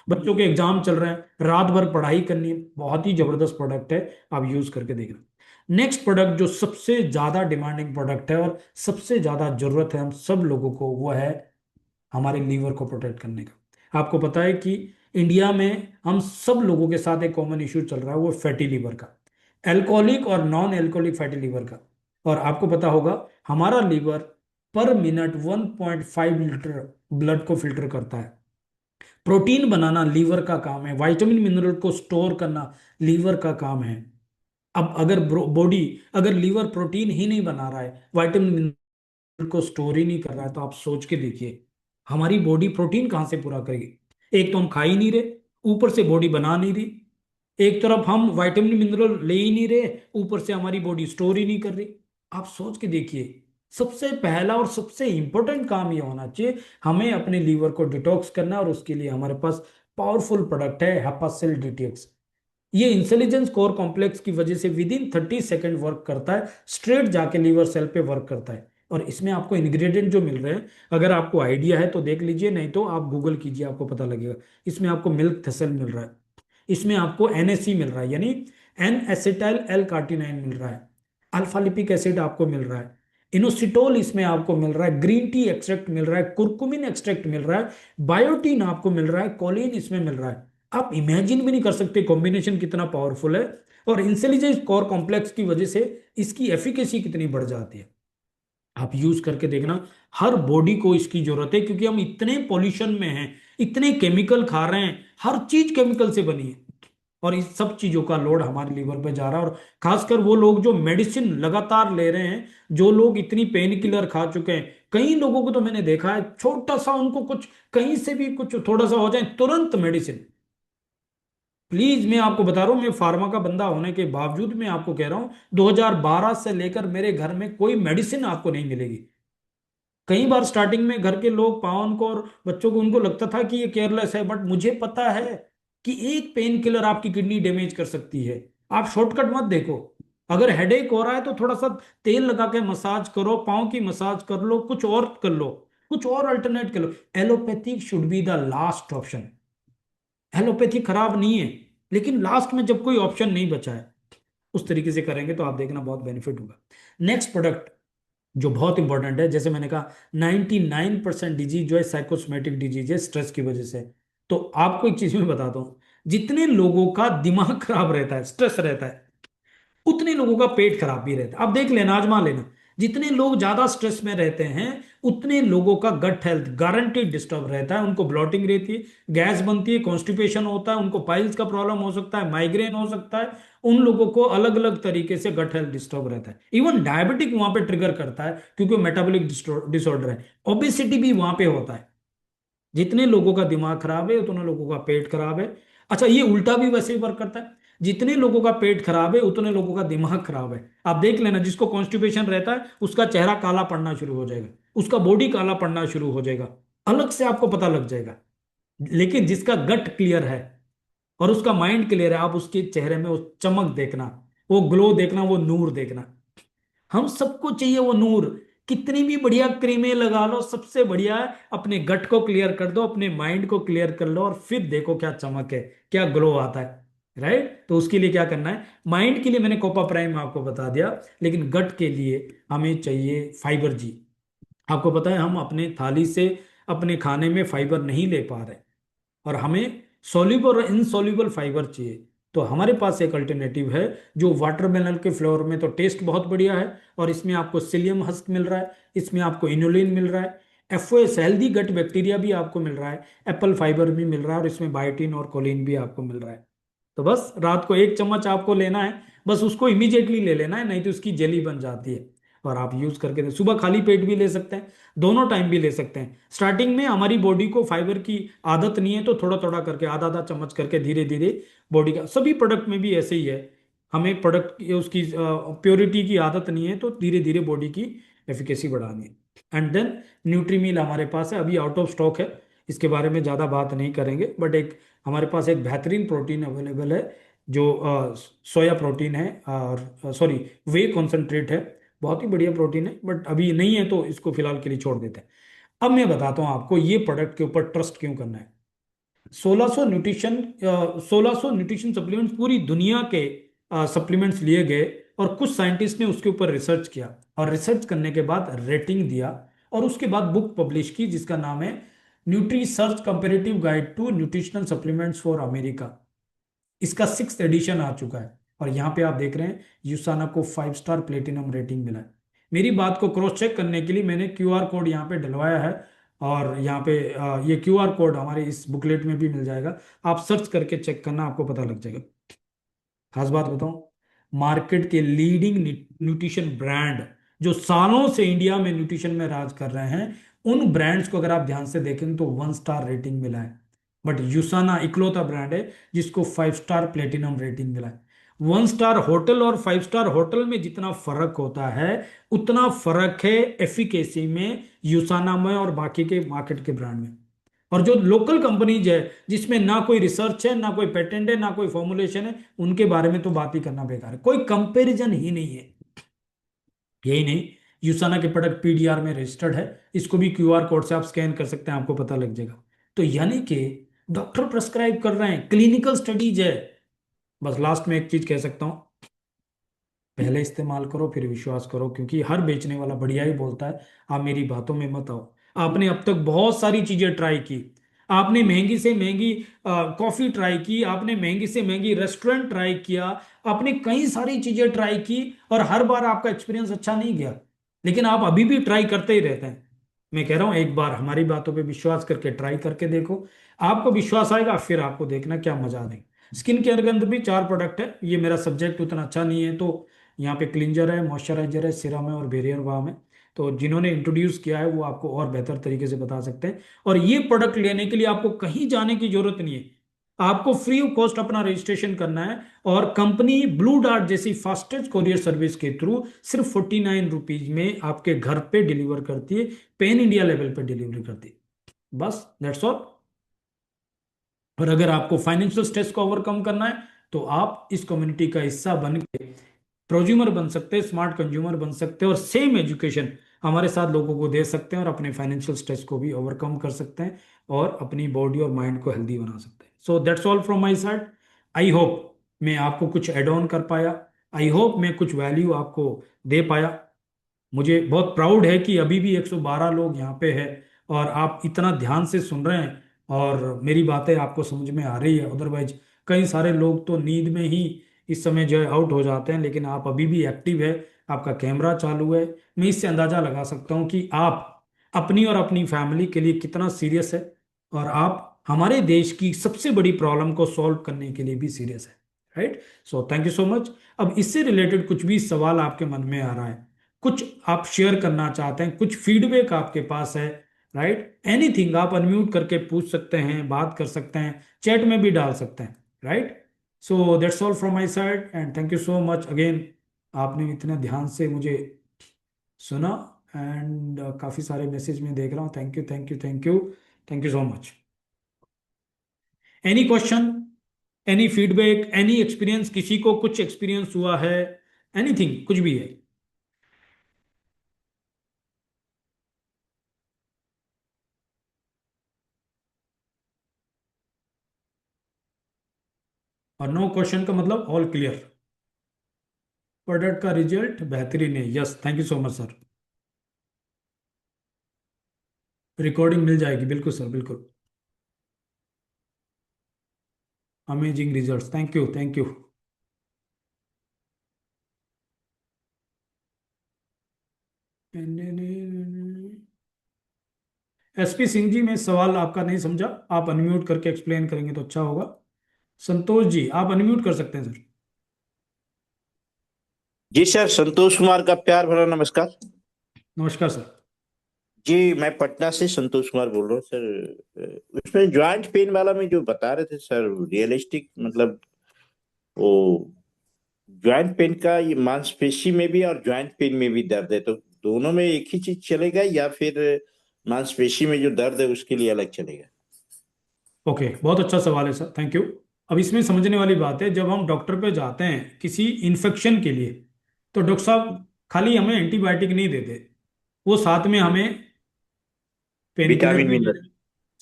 बच्चों के एग्जाम चल रहे हैं, रात भर पढ़ाई करनी है, बहुत ही जबरदस्त प्रोडक्ट है, आप यूज करके देखना। नेक्स्ट प्रोडक्ट जो सबसे ज्यादा डिमांडिंग प्रोडक्ट है और सबसे ज्यादा जरूरत है हम सब लोगों को, वो है हमारे लीवर को प्रोटेक्ट करने का। आपको पता है कि इंडिया में हम सब लोगों के साथ एक कॉमन इश्यू चल रहा है, वो फैटी लीवर का, एल्कोहलिक और नॉन एल्कोहलिक फैटी लीवर का। और आपको पता होगा हमारा liver per minute 1.5 litre blood को फिल्टर करता है। प्रोटीन बनाना लीवर का काम है, विटामिन मिनरल को स्टोर करना लीवर का काम है। अब अगर बॉडी, अगर लीवर प्रोटीन ही नहीं बना रहा है, विटामिन मिनरल को स्टोर ही नहीं कर रहा है, तो आप सोच के देखिए हमारी बॉडी प्रोटीन कहाँ से पूरा करेगी। एक तो हम खा ही नहीं रहे, ऊपर से बॉडी बना नहीं रही। एक तरफ हम विटामिन मिनरल ले ही नहीं रहे, ऊपर से हमारी बॉडी स्टोर ही नहीं कर रही। आप सोच के देखिए, सबसे पहला और सबसे इंपॉर्टेंट काम ये होना चाहिए, हमें अपने लीवर को डिटॉक्स करना है। और उसके लिए हमारे पास पावरफुल प्रोडक्ट है, हेपासिल डीटीएक्स। ये इंटेलिजेंस कोर कॉम्प्लेक्स की वजह से विद इन 30 सेकेंड वर्क करता है, स्ट्रेट जाके लीवर सेल पे वर्क करता है। और इसमें आपको इंग्रेडिएंट जो मिल रहे हैं, अगर आपको आइडिया है तो देख लीजिए, नहीं तो आप गूगल कीजिए, आपको पता लगेगा। इसमें आपको मिल्क थेसल मिल रहा है, इसमें आपको एनएससी मिल रहा है, यानी एन एसिटाइल एल कार्टिनाइन मिल रहा है, अल्फा लिपिक एसिड आपको मिल रहा है, इनोसिटोल इसमें आपको मिल रहा है, ग्रीन टी एक्सट्रैक्ट मिल रहा है, कुरकुमिन एक्सट्रैक्ट मिल रहा है, बायोटीन आपको मिल रहा है, कोलिन इसमें मिल रहा है। आप इमेजिन भी नहीं कर सकते कॉम्बिनेशन कितना पावरफुल है। और इंटेलिजेंस कोर कॉम्प्लेक्स की वजह से इसकी एफिकेसी कितनी बढ़ जाती है, आप यूज करके देखना। हर बॉडी को इसकी जरूरत है, क्योंकि हम इतने पॉल्यूशन में हैं, इतने केमिकल खा रहे हैं, हर चीज केमिकल से बनी है। और इस सब चीजों का लोड हमारे लीवर पे जा रहा है। और खासकर वो लोग जो मेडिसिन लगातार ले रहे हैं, जो लोग इतनी पेन किलर खा चुके हैं, कई लोगों को तो मैंने देखा है, छोटा सा उनको कुछ कहीं से भी कुछ थोड़ा सा हो जाए तुरंत मेडिसिन। प्लीज, मैं आपको बता रहा हूं, मैं फार्मा का बंदा होने के बावजूद मैं आपको कह रहा हूं, 2012 से लेकर मेरे घर में कोई मेडिसिन आपको नहीं मिलेगी। कई बार स्टार्टिंग में घर के लोग, पावन को और बच्चों को, उनको लगता था कि ये केयरलेस है, बट मुझे पता है कि एक पेन किलर आपकी किडनी डैमेज कर सकती है। आप शॉर्टकट मत देखो। अगर हेडेक हो रहा है तो थोड़ा सा तेल लगा के मसाज करो, पाँव की मसाज कर लो, कुछ और कर लो, कुछ और अल्टरनेट कर लो। Allopathic should be the last option. Allopathy खराब नहीं है, लेकिन लास्ट में जब कोई ऑप्शन नहीं बचा है, उस तरीके से करेंगे तो आप देखना बहुत बेनिफिट होगा। नेक्स्ट प्रोडक्ट, जो बहुत इंपॉर्टेंट है। जैसे मैंने कहा 99% डिजीज जो है साइकोसोमेटिक डिजीज है, स्ट्रेस की वजह से। तो आपको एक चीज मैं बताता हूँ, जितने लोगों का दिमाग खराब रहता है, स्ट्रेस रहता है, उतने लोगों का पेट खराब भी रहता है। आप देख लेना, आजमा लेना, जितने लोग ज्यादा स्ट्रेस में रहते हैं उतने लोगों का गट हेल्थ गारंटेड डिस्टर्ब रहता है। उनको ब्लॉटिंग रहती है, गैस बनती है, कॉन्स्टिपेशन होता है, उनको पाइल्स का प्रॉब्लम हो सकता है, माइग्रेन हो सकता है। उन लोगों को अलग अलग तरीके से गट हेल्थ डिस्टर्ब रहता है। इवन डायबिटिक वहां पे ट्रिगर करता है, क्योंकि मेटाबॉलिक डिसऑर्डर है। ओबेसिटी भी वहां पे होता है। जितने लोगों का दिमाग खराब है उतने लोगों का पेट खराब है। अच्छा, ये उल्टा भी वैसे ही वर्क करता है। जितने लोगों का पेट खराब है उतने लोगों का दिमाग खराब है। आप देख लेना, जिसको कॉन्स्टिपेशन रहता है उसका चेहरा काला पड़ना शुरू हो जाएगा, उसका बॉडी काला पड़ना शुरू हो जाएगा, अलग से आपको पता लग जाएगा। लेकिन जिसका गट क्लियर है और उसका माइंड क्लियर है, आप उसके चेहरे में वो चमक देखना, वो ग्लो देखना, वो नूर देखना। हम सबको चाहिए वो नूर। कितनी भी बढ़िया क्रीमें लगा लो, सबसे बढ़िया है अपने गट को क्लियर कर दो, अपने माइंड को क्लियर कर लो, और फिर देखो क्या चमक है, क्या ग्लो आता है। राइट? तो उसके लिए क्या करना है, माइंड के लिए मैंने कोपा प्राइम आपको बता दिया, लेकिन गट के लिए हमें चाहिए फाइबर जी। आपको पता है हम अपने थाली से अपने खाने में फाइबर नहीं ले पा रहे, और हमें सॉल्युबल और इनसॉल्युबल फाइबर चाहिए। तो हमारे पास एक अल्टरनेटिव है, जो वाटरमेलन के फ्लेवर में तो टेस्ट बहुत बढ़िया है, और इसमें आपको सिलियम हस्क मिल रहा है, इसमें आपको इनुलिन मिल रहा है, एफओएस हेल्दी गट बैक्टीरिया भी आपको मिल रहा है, एप्पल फाइबर भी मिल रहा है, और इसमें बायोटिन और कोलिन भी आपको मिल रहा है। तो बस रात को एक चम्मच आपको लेना है, बस उसको इमीडिएटली ले लेना है, नहीं तो उसकी जेली बन जाती है। और आप यूज करके सुबह खाली पेट भी ले सकते हैं, दोनों टाइम भी ले सकते हैं। स्टार्टिंग में हमारी बॉडी को फाइबर की आदत नहीं है, तो थोड़ा थोड़ा करके आधा आधा चम्मच करके धीरे धीरे बॉडी का, सभी प्रोडक्ट में भी ऐसे ही है। हमें प्रोडक्ट उसकी प्योरिटी की आदत नहीं है, तो धीरे धीरे बॉडी की एफिकेसी बढ़ानी है। एंड देन न्यूट्रीमील हमारे पास है, अभी आउट ऑफ स्टॉक है, इसके बारे में ज़्यादा बात नहीं करेंगे, बट एक हमारे पास एक बेहतरीन प्रोटीन अवेलेबल है, जो सोया प्रोटीन है, और सॉरी वे कॉन्सेंट्रेट है। बहुत ही बढ़िया प्रोटीन है, बट अभी नहीं है तो इसको फिलहाल के लिए छोड़ देते हैं। अब मैं बताता हूँ आपको ये प्रोडक्ट के ऊपर ट्रस्ट क्यों करना है। 1600 न्यूट्रिशन सप्लीमेंट्स पूरी दुनिया के सप्लीमेंट्स लिए गए, और कुछ साइंटिस्ट ने उसके ऊपर रिसर्च किया, और रिसर्च करने के बाद रेटिंग दिया, और उसके बाद बुक पब्लिश की जिसका नाम है nutrisearch comparative guide to nutritional supplements for America. इसका 6th एडिशन आ चुका है, और यहाँ पे आप देख रहे हैं यूसाना को 5 स्टार प्लेटिनम रेटिंग मिला है। मेरी बात को क्रॉस चेक करने के लिए मैंने क्यूआर कोड यहाँ पे डलवाया है, और यहाँ पे ये क्यूआर कोड हमारे इस बुकलेट में भी मिल जाएगा। आप सर्च करके चेक करना, आपको पता लग जाएगा। खास बात बताऊं, मार्केट के लीडिंग न्यूट्रिशन ब्रांड जो सालों से इंडिया में न्यूट्रिशन में राज कर रहे हैं, उन ब्रांड्स को अगर आप ध्यान से देखें तो 1 स्टार रेटिंग मिला है। बट यूसाना इकलौता ब्रांड है जिसको 5 स्टार प्लेटिनम रेटिंग मिला है। 1 स्टार होटल और 5 स्टार होटल में जितना फर्क होता है, उतना फर्क है एफिकेसी में यूसाना में और बाकी के मार्केट के ब्रांड में। और जो लोकल कंपनीज है, जिसमें ना कोई रिसर्च है, ना कोई पेटेंट है, ना कोई फॉर्मुलेशन है, उनके बारे में तो बात ही करना बेकार है, कोई कंपैरिजन ही नहीं है। यही नहीं, यूसाना के प्रोडक्ट पीडीआर में रजिस्टर्ड है, इसको भी क्यूआर कोड से आप स्कैन कर सकते हैं, आपको पता लग जाएगा। तो यानी कि डॉक्टर प्रेस्क्राइब कर रहे हैं, क्लिनिकल स्टडीज है। बस लास्ट में एक चीज कह सकता हूँ, पहले इस्तेमाल करो फिर विश्वास करो, क्योंकि हर बेचने वाला बढ़िया ही बोलता है। आप मेरी बातों में मत आओ। आपने अब तक बहुत सारी चीजें ट्राई की, आपने महंगी से महंगी कॉफी ट्राई की, आपने महंगी से महंगी रेस्टोरेंट ट्राई किया, आपने कई सारी चीजें ट्राई की, और हर बार आपका एक्सपीरियंस अच्छा नहीं गया, लेकिन आप अभी भी ट्राई करते ही रहते हैं। मैं कह रहा हूं एक बार हमारी बातों पे विश्वास करके ट्राई करके देखो, आपको विश्वास आएगा, फिर आपको देखना क्या मजा आ देगा। स्किन केयर के अंदर भी 4 प्रोडक्ट है, ये मेरा सब्जेक्ट उतना अच्छा नहीं है, तो यहाँ पे क्लिंजर है, मॉइस्चराइजर है, सीरम है, और बेरियर बाम है। तो जिन्होंने इंट्रोड्यूस किया है वो आपको और बेहतर तरीके से बता सकते हैं। और ये प्रोडक्ट लेने के लिए आपको कहीं जाने की जरूरत नहीं है, आपको फ्री ऑफ कॉस्ट अपना रजिस्ट्रेशन करना है, और कंपनी ब्लू डार्ट जैसी फास्टेस्ट कोरियर सर्विस के थ्रू सिर्फ 49 रुपीज में आपके घर पे डिलीवर करती है, पेन इंडिया लेवल पे डिलीवरी करती है। बस दैट्स ऑल। और अगर आपको फाइनेंशियल स्ट्रेस को ओवरकम करना है, तो आप इस कम्युनिटी का हिस्सा बन के प्रोज्यूमर बन सकते हैं, स्मार्ट कंज्यूमर बन सकते हैं, और सेम एजुकेशन हमारे साथ लोगों को दे सकते हैं, और अपने फाइनेंशियल स्ट्रेस को भी ओवरकम कर सकते हैं, और अपनी बॉडी और माइंड को हेल्दी बना सकते हैं। So that's all from my side. I hope मैं आपको कुछ एड ऑन कर पाया, आई होप मैं कुछ वैल्यू आपको दे पाया। मुझे बहुत प्राउड है कि अभी भी 112 लोग यहाँ पे हैं और आप इतना ध्यान से सुन रहे हैं और मेरी बातें आपको समझ में आ रही है। अदरवाइज कई सारे लोग तो नींद में ही इस समय जो है आउट हो जाते हैं, लेकिन आप अभी भी एक्टिव है, आपका कैमरा चालू है। मैं इससे अंदाजा लगा सकता हूँ कि आप अपनी और अपनी फैमिली के लिए कितना सीरियस है और आप हमारे देश की सबसे बड़ी प्रॉब्लम को सॉल्व करने के लिए भी सीरियस है। Right. So thank you so much. अब इससे रिलेटेड कुछ भी सवाल आपके मन में आ रहा है, कुछ आप शेयर करना चाहते हैं, कुछ फीडबैक आपके पास है, राइट, एनीथिंग, आप अनम्यूट करके पूछ सकते हैं, बात कर सकते हैं, चैट में भी डाल सकते हैं। Right. So that's all from my side and thank you so much again. आपने इतना ध्यान से मुझे सुना एंड काफ़ी सारे मैसेज में देख रहा हूँ। Thank you thank you thank you. Thank you so much. Any question, any feedback, any experience, किसी को कुछ एक्सपीरियंस हुआ है, एनीथिंग, कुछ भी है? और नो क्वेश्चन का मतलब ऑल क्लियर? प्रोडक्ट का रिजल्ट बेहतरीन है, yes, thank you so much sir. Recording मिल जाएगी, बिल्कुल सर, बिल्कुल। Amazing results, thank you thank you. SP Singh ji, मैं सवाल आपका नहीं समझा, आप अनम्यूट करके एक्सप्लेन करेंगे तो अच्छा होगा। संतोष जी, आप अनम्यूट कर सकते हैं सर। जी सर, संतोष कुमार का प्यार भरा नमस्कार। नमस्कार सर। जी, मैं पटना से संतोष कुमार बोल रहा हूँ सर। उसमें ज्वाइंट पेन वाला में जो बता रहे थे सर, रियलिस्टिक मतलब वो ज्वाइंट पेन का, ये मांसपेशी में भी और ज्वाइंट पेन में भी दर्द है, तो दोनों में एक ही चीज चलेगा या फिर मांसपेशी में जो दर्द है उसके लिए अलग चलेगा? ओके, बहुत अच्छा सवाल है सर, थैंक यू। अब इसमें समझने वाली बात है, जब हम डॉक्टर पे जाते हैं किसी इन्फेक्शन के लिए, तो डॉक्टर साहब खाली हमें एंटीबायोटिक नहीं देते, वो साथ में हमें पेन किलर विटामिन भी दे रहे मिनरल। हैं,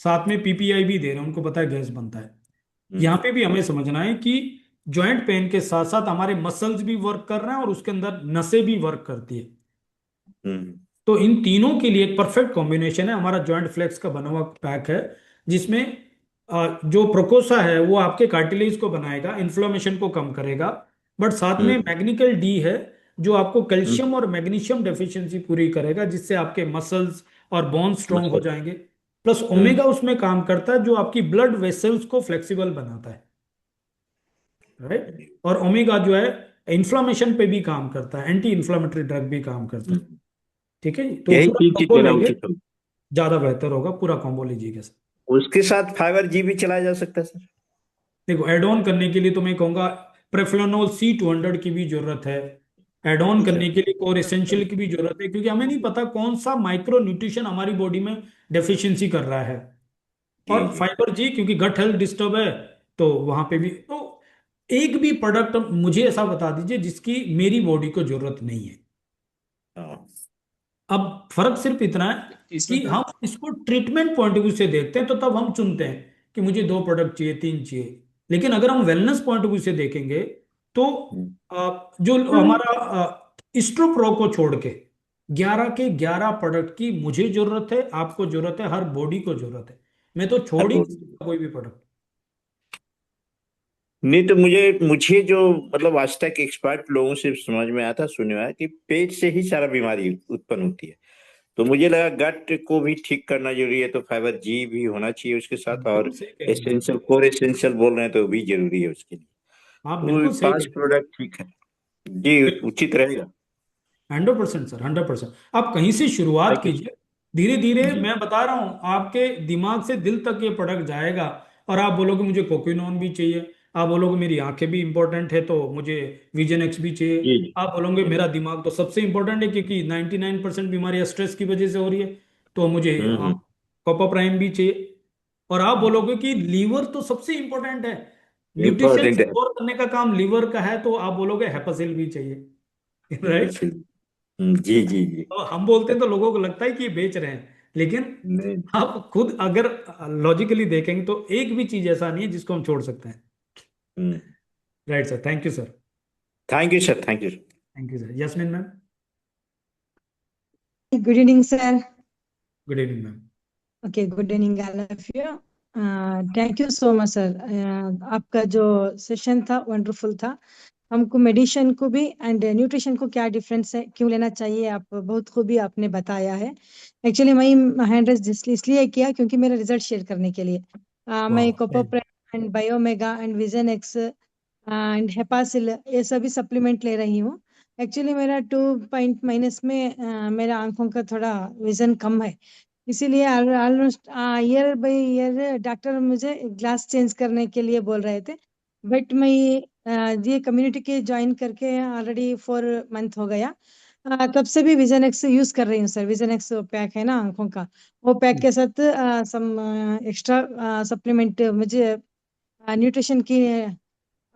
साथ में पीपीआई भी दे रहे हैं, उनको पता है गैस बनता है। यहाँ हम्म। पे भी हमें समझना है कि जॉइंट पेन के साथ साथ हमारे मसल्स भी वर्क कर रहे हैं और उसके अंदर नसें भी वर्क करती है। हम्म। तो इन तीनों के लिए एक परफेक्ट कॉम्बिनेशन है हमारा जॉइंट फ्लेक्स का बना हुआ पैक है, जिसमें जो प्रोकोसा है वो आपके कार्टिलेज को बनाएगा, इन्फ्लेमेशन को कम करेगा, बट साथ में हम्म। मैग्नीकल डी है जो आपको हम्म। कैल्शियम और मैग्नीशियम डेफिशिएंसी पूरी करेगा, जिससे आपके मसल्स और बोन स्ट्रांग हो मसल। जाएंगे। प्लस हम्म। ओमेगा उसमें काम करता है जो आपकी ब्लड वेसल्स को फ्लेक्सिबल बनाता है। राइट। और ओमेगा जो है इन्फ्लामेशन पे भी काम करता है, एंटी इन्फ्लामेटरी ड्रग भी काम करता है। हम्म। ठीक है जी, तो यही पूरा तीन चीज कॉम्बो लेना लेंगे, उचित होगा। ज्यादा बेहतर होगा, पूरा कॉम्बो लीजिएगा सर। उसके साथ फाइबर जी भी चलाया जा सकता है सर? देखो, एड ऑन करने के लिए तो मैं कहूंगा प्रेफ्लोनोल C200 की भी जरूरत है। एड ऑन ठीक है। करने के लिए और एसेंशियल की भी जरूरत है, क्योंकि हमें नहीं पता कौन सा माइक्रो न्यूट्रिशन हमारी बॉडी में डेफिशिएंसी कर रहा है। जी और जी। फाइबर जी, क्योंकि गट हेल्थ डिस्टर्ब है, तो वहां पे भी तो एक भी प्रोडक्ट मुझे ऐसा बता दीजिए जिसकी मेरी बॉडी को जरूरत नहीं है। हाँ। अब फर्क सिर्फ इतना है इसमें कि तो हम इसको ट्रीटमेंट पॉइंट ऑफ व्यू से देखते हैं, तो तब हम चुनते हैं कि मुझे दो प्रोडक्ट चाहिए, तीन चाहिए। लेकिन अगर हम वेलनेस पॉइंट ऑफ व्यू से देखेंगे तो जो हमारा इस्ट्रो प्रो को छोड़ के 11 के 11 प्रोडक्ट की मुझे जरूरत है, आपको जरूरत है, हर बॉडी को जरूरत है। मैं तो हर छोड़ ही नहीं बोर्ड। सकता कोई भी प्रोडक्ट। नहीं तो मुझे मुझे जो मतलब आज तक एक्सपर्ट लोगों से समझ में आया था, सुने हुआ है कि पेट से ही सारा बीमारी उत्पन्न होती है। तो मुझे लगा गट को भी ठीक करना जरूरी है, तो फाइबर जी भी होना चाहिए उसके साथ, बिल्कुल और सही कह रहे हैं सर। एसेंशियल कोर एसेंशियल बोल रहे हैं तो वो भी जरूरी है उसके लिए। आप तो बिल्कुल सही कह 5 रहे हैं। प्रोडक्ट ठीक है जी, बिल्कुल उचित रहेगा। 100% सर, 100%। आप कहीं से शुरुआत थैंक यू कीजिए, धीरे धीरे, जी। मैं बता रहा हूं आपके दिमाग से दिल तक ये प्रोडक्ट जाएगा। और आप बोलोगे मुझे कोकिनोन भी चाहिए, आप बोलोगे मेरी आंखें भी इंपॉर्टेंट है तो मुझे विजन एक्स भी चाहिए, जी आप बोलोगे जी। मेरा दिमाग तो सबसे इंपॉर्टेंट है क्योंकि 99% बीमारी स्ट्रेस की वजह से हो रही है, तो मुझे हम्म। कॉपर प्राइम भी चाहिए। और आप बोलोगे कि लीवर तो सबसे इंपॉर्टेंट है, न्यूट्रिशन इम्पोर्टेंट है। स्टोर करने का काम लीवर का है, तो आप बोलोगे हेपासिल भी चाहिए। राइट। जी जी जी। तो हम बोलते हैं तो लोगों को लगता है कि ये बेच रहे हैं, लेकिन नहीं। आप खुद अगर लॉजिकली देखेंगे तो एक भी चीज ऐसा नहीं है जिसको हम छोड़ सकते हैं। Right sir, thank you sir. Thank you sir, thank you. Thank you sir. Yasmin ma'am. Good evening, sir. Good evening ma'am. Okay, good evening, all of you. Thank you so much, sir. आपका जो session था wonderful था। हमको medicine को भी and nutrition को क्या difference है, क्यों लेना चाहिए, आप बहुत खूबी आपने बताया है। एक्चुअली मैं हैंड रेज इसलिए किया क्योंकि मेरा रिजल्ट शेयर करने के लिए। मैं वाह, कोपोप्रेन and Biomega and Visionex and Hepasil ये सभी सप्लीमेंट ले रही हूँ। एक्चुअली मेरा 2 पॉइंट माइनस में मेरा आंखों का थोड़ा विजन कम है। इसीलिए almost year by year doctor मुझे ग्लास चेंज करने के लिए बोल रहे थे। बट मैं ये कम्युनिटी के ज्वाइन करके ऑलरेडी 4 मंथ हो गया। तब से भी विजन एक्स यूज कर रही हूँ सर। विजन एक्स पैक है ना आंखों का, वो पैक के साथ सम एक्स्ट्रा सप्लीमेंट मुझे न्यूट्रिशन की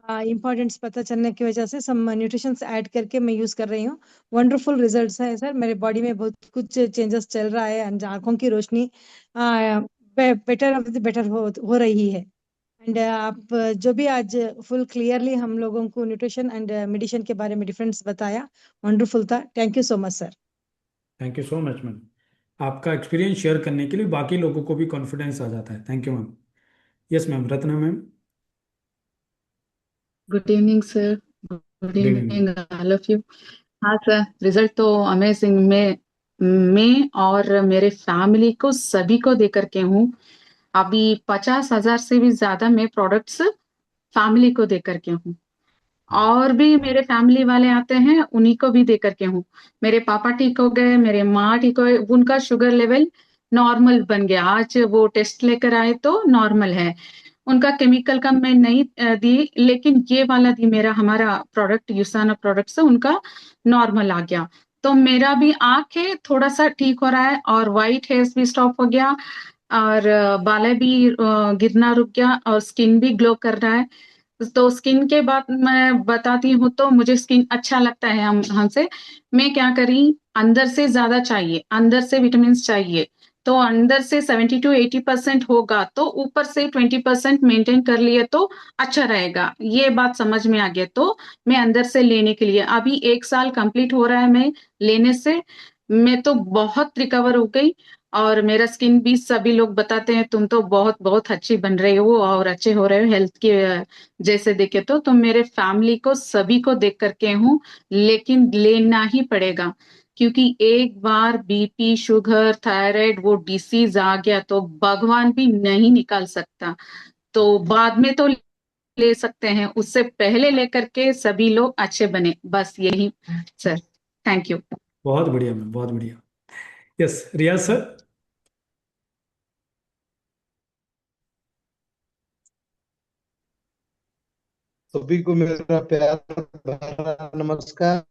इम्पोर्टेंस पता चलने की वजह से सम न्यूट्रिशंस ऐड करके मैं यूज कर रही हूँ। वंडरफुल रिजल्ट्स है सर। मेरे बॉडी में बहुत कुछ चेंजेस चल रहा है एंड आंखों की रोशनी बेटर ऑफ द बेटर हो रही है। एंड आप जो भी आज फुल क्लियरली हम लोगों को न्यूट्रिशन एंड मेडिसिन के बारे में डिफरेंस बताया, वंडरफुल था। Thank you so much sir. Thank you so much ma'am. आपका एक्सपीरियंस शेयर करने के लिए बाकी लोगों को भी कॉन्फिडेंस आ जाता है। Thank you ma'am. Yes ma'am, Ratna ma'am. Good evening sir. Good good evening ma'am. Evening all of you. हाँ सर, रिजल्ट तो अमेजिंग। मैं और मेरे फैमिली को सभी को दे करके हूँ। अभी 50,000 से भी ज्यादा मैं प्रोडक्ट्स फैमिली को दे करके हूँ। और भी मेरे फैमिली वाले आते हैं, उन्हीं को भी दे करके हूँ। मेरे पापा ठीक हो गए, मेरे माँ ठीक हो गए, उनका शुगर लेवल नॉर्मल बन गया। आज वो टेस्ट लेकर आए तो नॉर्मल है। उनका केमिकल का मैं नहीं दी, लेकिन ये वाला दी, मेरा हमारा प्रोडक्ट यूसाना प्रोडक्ट से उनका नॉर्मल आ गया। तो मेरा भी आंख है थोड़ा सा ठीक हो रहा है, और व्हाइट हेयर्स भी स्टॉप हो गया, और बालें भी गिरना रुक गया, और स्किन भी ग्लो कर रहा है। तो स्किन के बाद मैं बताती हूँ, तो मुझे स्किन अच्छा लगता है हमसे। मैं क्या करी, अंदर से ज्यादा चाहिए, अंदर से विटामिन चाहिए। तो अंदर से 70 to 80% होगा, तो ऊपर से 20% मेंटेन कर लिए तो अच्छा रहेगा। ये बात समझ में आ गया, तो मैं अंदर से लेने के लिए अभी 1 साल कंप्लीट हो रहा है मैं लेने से। मैं तो बहुत रिकवर हो गई, और मेरा स्किन भी सभी लोग बताते हैं तुम तो बहुत बहुत अच्छी बन रही हो और अच्छे हो रहे हो हेल्थ के जैसे देखे। तो मेरे फैमिली को सभी को देख करके हूँ, लेकिन लेना ही पड़ेगा, क्योंकि एक बार बीपी, शुगर, थायराइड वो डिसीज आ गया तो भगवान भी नहीं निकाल सकता। तो बाद में तो ले सकते हैं, उससे पहले लेकर के सभी लोग अच्छे बने, बस यही सर। Thank you. बहुत बढ़िया मैम, बहुत बढ़िया। यस, रियाज सर। सभी को मेरा प्यार भरा नमस्कार।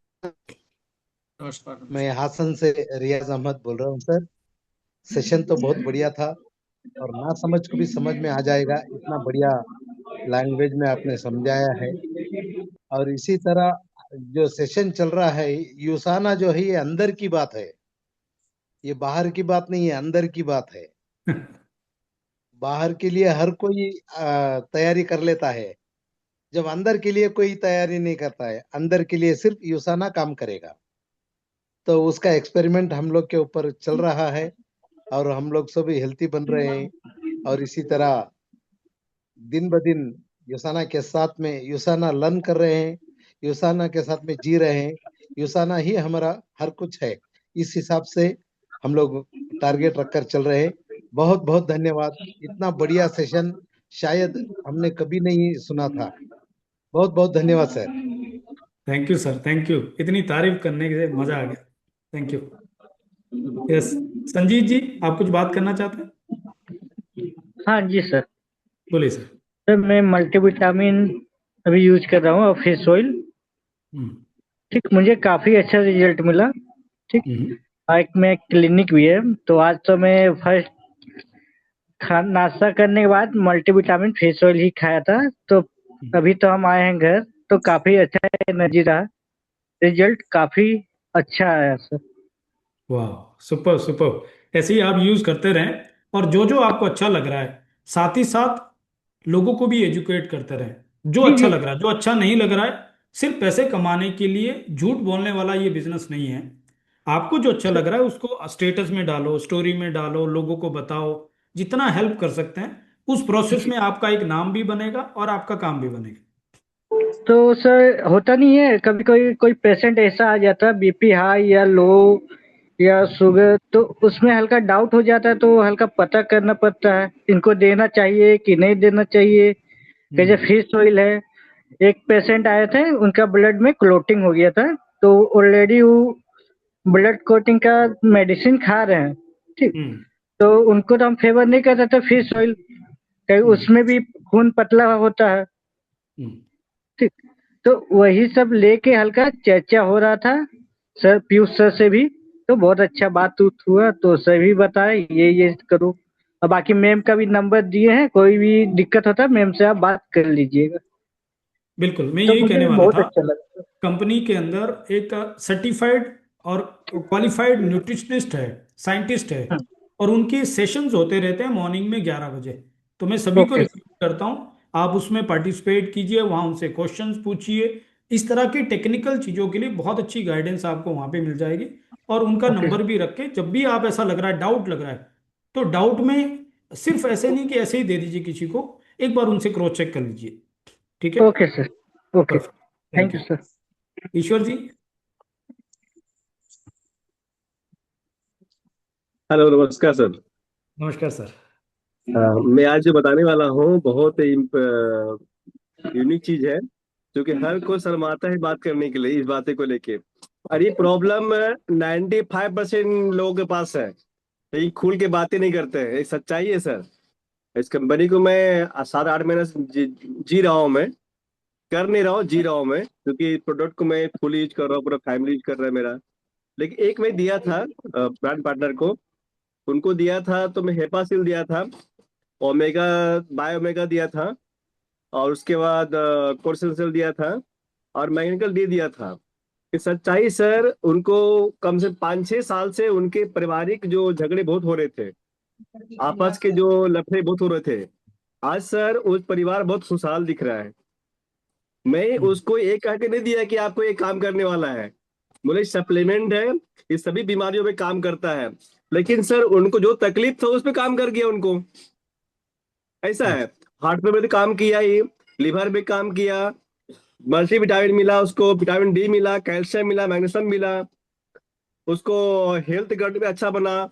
नमस्कार। मैं हासन से रियाज अहमद बोल रहा हूँ सर। सेशन तो बहुत बढ़िया था, और ना समझ को भी समझ में आ जाएगा, इतना बढ़िया लैंग्वेज में आपने समझाया है। और इसी तरह जो सेशन चल रहा है, यूसाना जो है ये अंदर की बात है, ये बाहर की बात नहीं है, अंदर की बात है। बाहर के लिए हर कोई तैयारी कर लेता है, जब अंदर के लिए कोई तैयारी नहीं करता है, अंदर के लिए सिर्फ यूसाना काम करेगा। तो उसका एक्सपेरिमेंट हम लोग के ऊपर चल रहा है, और हम लोग सभी हेल्थी बन रहे हैं। और इसी तरह दिन ब दिन युसाना के साथ में युसाना लर्न कर रहे हैं, युसाना के साथ में जी रहे हैं। युसाना ही हमारा हर कुछ है। इस हिसाब से हम लोग टारगेट रखकर चल रहे हैं। बहुत बहुत धन्यवाद। इतना बढ़िया सेशन शायद हमने कभी नहीं सुना था। बहुत बहुत धन्यवाद sir. Thank you sir, thank you. इतनी तारीफ करने से मजा आ गया। Thank you. यस, संजीत जी, आप कुछ बात करना चाहते हैं? हाँ जी सर। बोलिए सर। सर मैं मल्टीविटामिन अभी यूज कर रहा हूँ और फेस ऑयल। हम्म। ठीक, मुझे काफ़ी अच्छा रिजल्ट मिला। ठीक। हम्म। एक में क्लिनिक भी है, तो आज तो मैं फर्स्ट नाश्ता करने के बाद मल्टीविटामिन फेस ऑयल ही खाया था। तो अभी तो हम आए हैं घर, तो काफ़ी अच्छा एनर्जी रहा। रिजल्ट काफ़ी अच्छा आया सर। वाह, सुपर सुपर। ऐसे ही आप यूज करते रहें, और जो जो आपको अच्छा लग रहा है साथ ही साथ लोगों को भी एजुकेट करते रहें। जो जी अच्छा जी। लग रहा है, जो अच्छा नहीं लग रहा है, सिर्फ पैसे कमाने के लिए झूठ बोलने वाला ये बिजनेस नहीं है। आपको जो अच्छा लग रहा है उसको स्टेटस में डालो, स्टोरी में डालो, लोगों को बताओ, जितना हेल्प कर सकते हैं। उस प्रोसेस में आपका एक नाम भी बनेगा और आपका काम भी बनेगा। तो सर होता नहीं है कभी कोई कोई पेशेंट ऐसा आ जाता है बीपी हाई या लो या शुगर, तो उसमें हल्का डाउट हो जाता है, तो हल्का पता करना पड़ता है इनको देना चाहिए कि नहीं देना चाहिए। जैसे हम्म। फिश ऑयल है, एक पेशेंट आए थे उनका ब्लड में क्लोटिंग हो गया था, तो ऑलरेडी वो ब्लड क्लोटिंग का मेडिसिन खा रहे हैं, ठीक। हम्म। तो उनको तो हम फेवर नहीं करते थे फिश ऑयल, कहीं हम्म। उसमें भी खून पतला होता है, हम्म। ठीक। तो वही सब लेके हल्का चर्चा हो रहा था सर, पीयूष सर से भी। तो बहुत अच्छा बात उत हुआ, तो सर भी बताए ये करो। और बाकी मैम का भी नंबर दिए हैं, कोई भी दिक्कत होता है मैम से आप बात कर लीजिएगा। बिल्कुल, मैं तो यही कहने मुझे वाला बहुत था। अच्छा लगा। कंपनी के अंदर एक सर्टिफाइड और क्वालिफाइड न्यूट्रिशनिस्ट है, साइंटिस्ट है, और उनके सेशंस होते रहते हैं मॉर्निंग में 11 बजे। तो मैं सभी को ओके सर। रिक्वेस्ट करता हूँ, आप उसमें पार्टिसिपेट कीजिए, वहाँ उनसे क्वेश्चंस पूछिए। इस तरह की टेक्निकल चीज़ों के लिए बहुत अच्छी गाइडेंस आपको वहाँ पे मिल जाएगी। और उनका ओके नंबर भी रख के, जब भी आप ऐसा लग रहा है, डाउट लग रहा है, तो डाउट में सिर्फ ऐसे नहीं कि ऐसे ही दे दीजिए किसी को, एक बार उनसे क्रॉस चेक कर लीजिए। ठीक है। Okay sir. Okay. Perfect. Thank thank you. You sir. Ishwar ji. Hello, नमस्कार सर। नमस्कार सर। मैं आज जो बताने वाला हूँ बहुत यूनिक चीज है, जो कि हर कोई शर्माता है बात करने के लिए इस बातें को लेके। और ये प्रॉब्लम 95% लोगों के पास है, ये खुल के बातें नहीं करते हैं, ये सच्चाई है सर। इस कंपनी को मैं 7-8 महीने से जी रहा हूँ, मैं कर नहीं रहा हूँ, जी रहा हूँ मैं, क्योंकि प्रोडक्ट को मैं फुल यूज कर रहा हूँ, पूरा फैमिली यूज कर रहा है मेरा। लेकिन एक मैं दिया था ब्रांड पार्टनर को, उनको दिया था तो मैं हेपासिल दिया था, ओमेगा बाय ओमेगा दिया था, और उसके बाद कोर्सेल दिया था, और मैग्नीकल डी दिया था। कि सच्चाई सर, उनको कम से 5-6 साल से उनके पारिवारिक जो झगड़े बहुत हो रहे थे, आपस के जो लफड़े बहुत हो रहे थे। आज सर उस परिवार बहुत खुशहाल दिख रहा है। मैं हम्म। उसको ये कह के नहीं दिया कि आपको ये काम करने वाला है, बोले सप्लीमेंट है, ये सभी बीमारियों पे काम करता है। लेकिन सर उनको जो तकलीफ था उस पे काम कर गया उनको, ऐसा है। हार्ट पे भी काम किया ही, लिवर पे काम किया, मल्टी विटामिन मिला उसको, विटामिन डी मिला, कैल्शियम मिला, मैग्नीशियम मिला उसको, हेल्थ गट भी अच्छा बना।